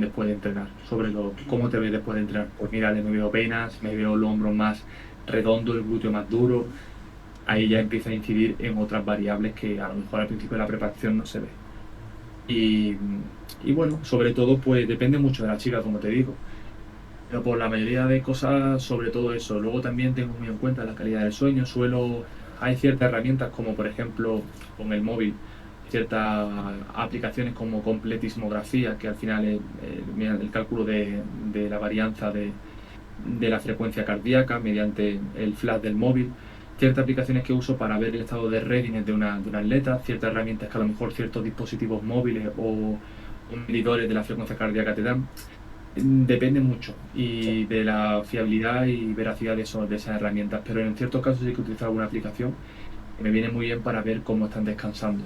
después de entrenar. Sobre todo, ¿cómo te ves después de entrenar? Pues mira, me veo penas, me veo los hombros más redondos, el glúteo más duro. Ahí ya empieza a incidir en otras variables que a lo mejor al principio de la preparación no se ve. Y, y bueno, sobre todo pues depende mucho de la chica, como te digo. Pero por la mayoría de cosas, sobre todo eso. Luego también tengo muy en cuenta la calidad del sueño. Hay ciertas herramientas como por ejemplo con el móvil, ciertas aplicaciones como completismografía, que al final es el cálculo de la varianza de la frecuencia cardíaca mediante el flash del móvil. Ciertas aplicaciones que uso para ver el estado de readiness de una atleta, ciertas herramientas que a lo mejor ciertos dispositivos móviles o medidores de la frecuencia cardíaca te dan. Depende mucho y de la fiabilidad y veracidad de esas herramientas, pero en ciertos casos sí que utilizo alguna aplicación que me viene muy bien para ver cómo están descansando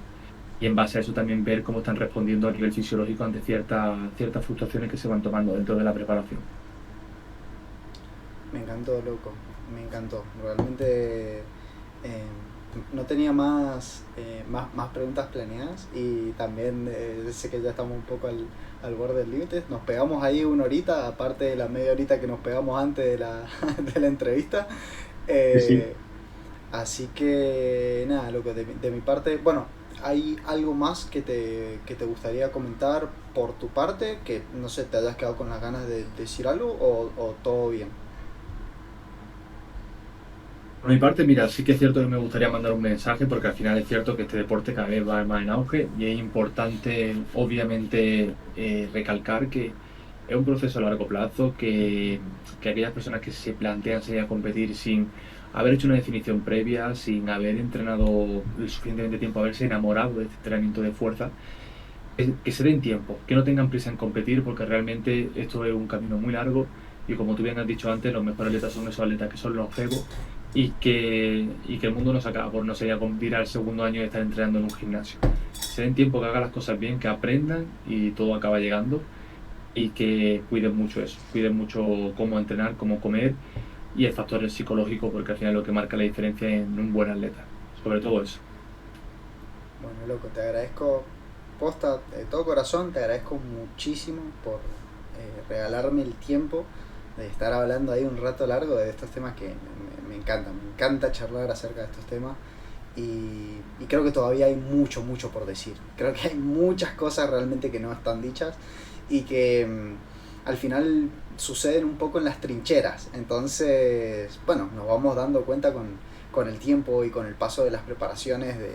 y en base a eso también ver cómo están respondiendo a nivel fisiológico ante ciertas fluctuaciones que se van tomando dentro de la preparación. Me encantó, loco, me encantó. Realmente no tenía más preguntas planeadas y también sé que ya estamos un poco al borde del límite. Nos pegamos ahí una horita, aparte de la media horita que nos pegamos antes de de la entrevista. Sí. Así que nada, loco, de mi parte, bueno, ¿hay algo más que te gustaría comentar por tu parte? Que no sé, te hayas quedado con las ganas de decir algo o todo bien. Por mi parte, mira, sí que es cierto que me gustaría mandar un mensaje porque al final es cierto que este deporte cada vez va más en auge y es importante, obviamente, recalcar que es un proceso a largo plazo, que aquellas personas que se plantean salir a competir sin haber hecho una definición previa, sin haber entrenado el suficientemente tiempo, haberse enamorado de este entrenamiento de fuerza, que se den tiempo, que no tengan prisa en competir porque realmente esto es un camino muy largo y como tú bien has dicho antes, los mejores atletas son esos atletas que son longevos y que el mundo no se acaba por no ser a competir al segundo año de estar entrenando en un gimnasio. Se den tiempo, que hagan las cosas bien, que aprendan y todo acaba llegando y que cuiden mucho eso, cuiden mucho cómo entrenar, cómo comer y el factor psicológico porque al final es lo que marca la diferencia en un buen atleta, sobre todo eso. Bueno, loco, te agradezco, posta, de todo corazón, te agradezco muchísimo por regalarme el tiempo de estar hablando ahí un rato largo de estos temas que me encantan. Me encanta charlar acerca de estos temas y creo que todavía hay mucho por decir. Creo que hay muchas cosas realmente que no están dichas y que al final suceden un poco en las trincheras. Entonces, bueno, nos vamos dando cuenta con el tiempo y con el paso de las preparaciones de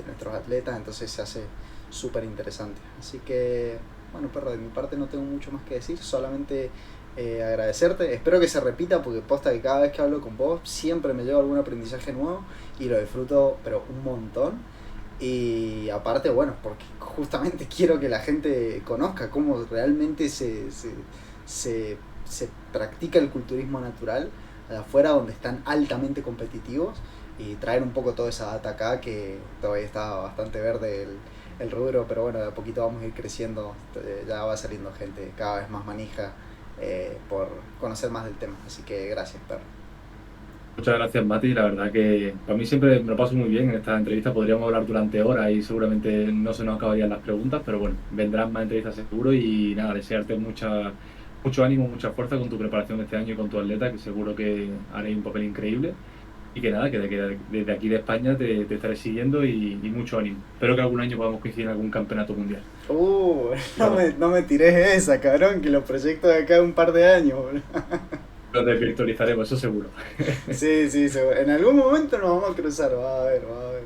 nuestros atletas, entonces se hace súper interesante. Así que, bueno, perro, de mi parte no tengo mucho más que decir, solamente agradecerte. Espero que se repita porque posta que cada vez que hablo con vos siempre me llevo algún aprendizaje nuevo y lo disfruto, pero un montón. Y aparte, bueno, porque justamente quiero que la gente conozca cómo realmente se practica el culturismo natural afuera, donde están altamente competitivos, y traer un poco toda esa data acá, que todavía está bastante verde el rubro, pero bueno, de a poquito vamos a ir creciendo, ya va saliendo gente cada vez más manija por conocer más del tema, así que gracias, perro. Muchas gracias, Mati. La verdad que para mí siempre me lo paso muy bien en esta entrevista. Podríamos hablar durante horas y seguramente no se nos acabarían las preguntas, pero bueno, vendrán más entrevistas seguro y nada, desearte mucho ánimo, mucha fuerza con tu preparación este año y con tu atleta, que seguro que haréis un papel increíble. Y que nada, que desde aquí de España te estaré siguiendo y mucho ánimo. Espero que algún año podamos coincidir en algún campeonato mundial. Lo, No me tires esa, cabrón, que los proyectos de acá un par de años, boludo. lo desvirtualizaremos, eso seguro. Sí, sí, seguro. En algún momento nos vamos a cruzar, va a ver, va a ver.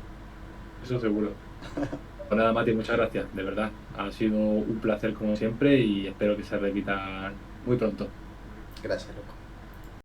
Eso seguro. Pues nada, Mati, muchas gracias, de verdad. Ha sido un placer como siempre y espero que se repita muy pronto. Gracias, loco.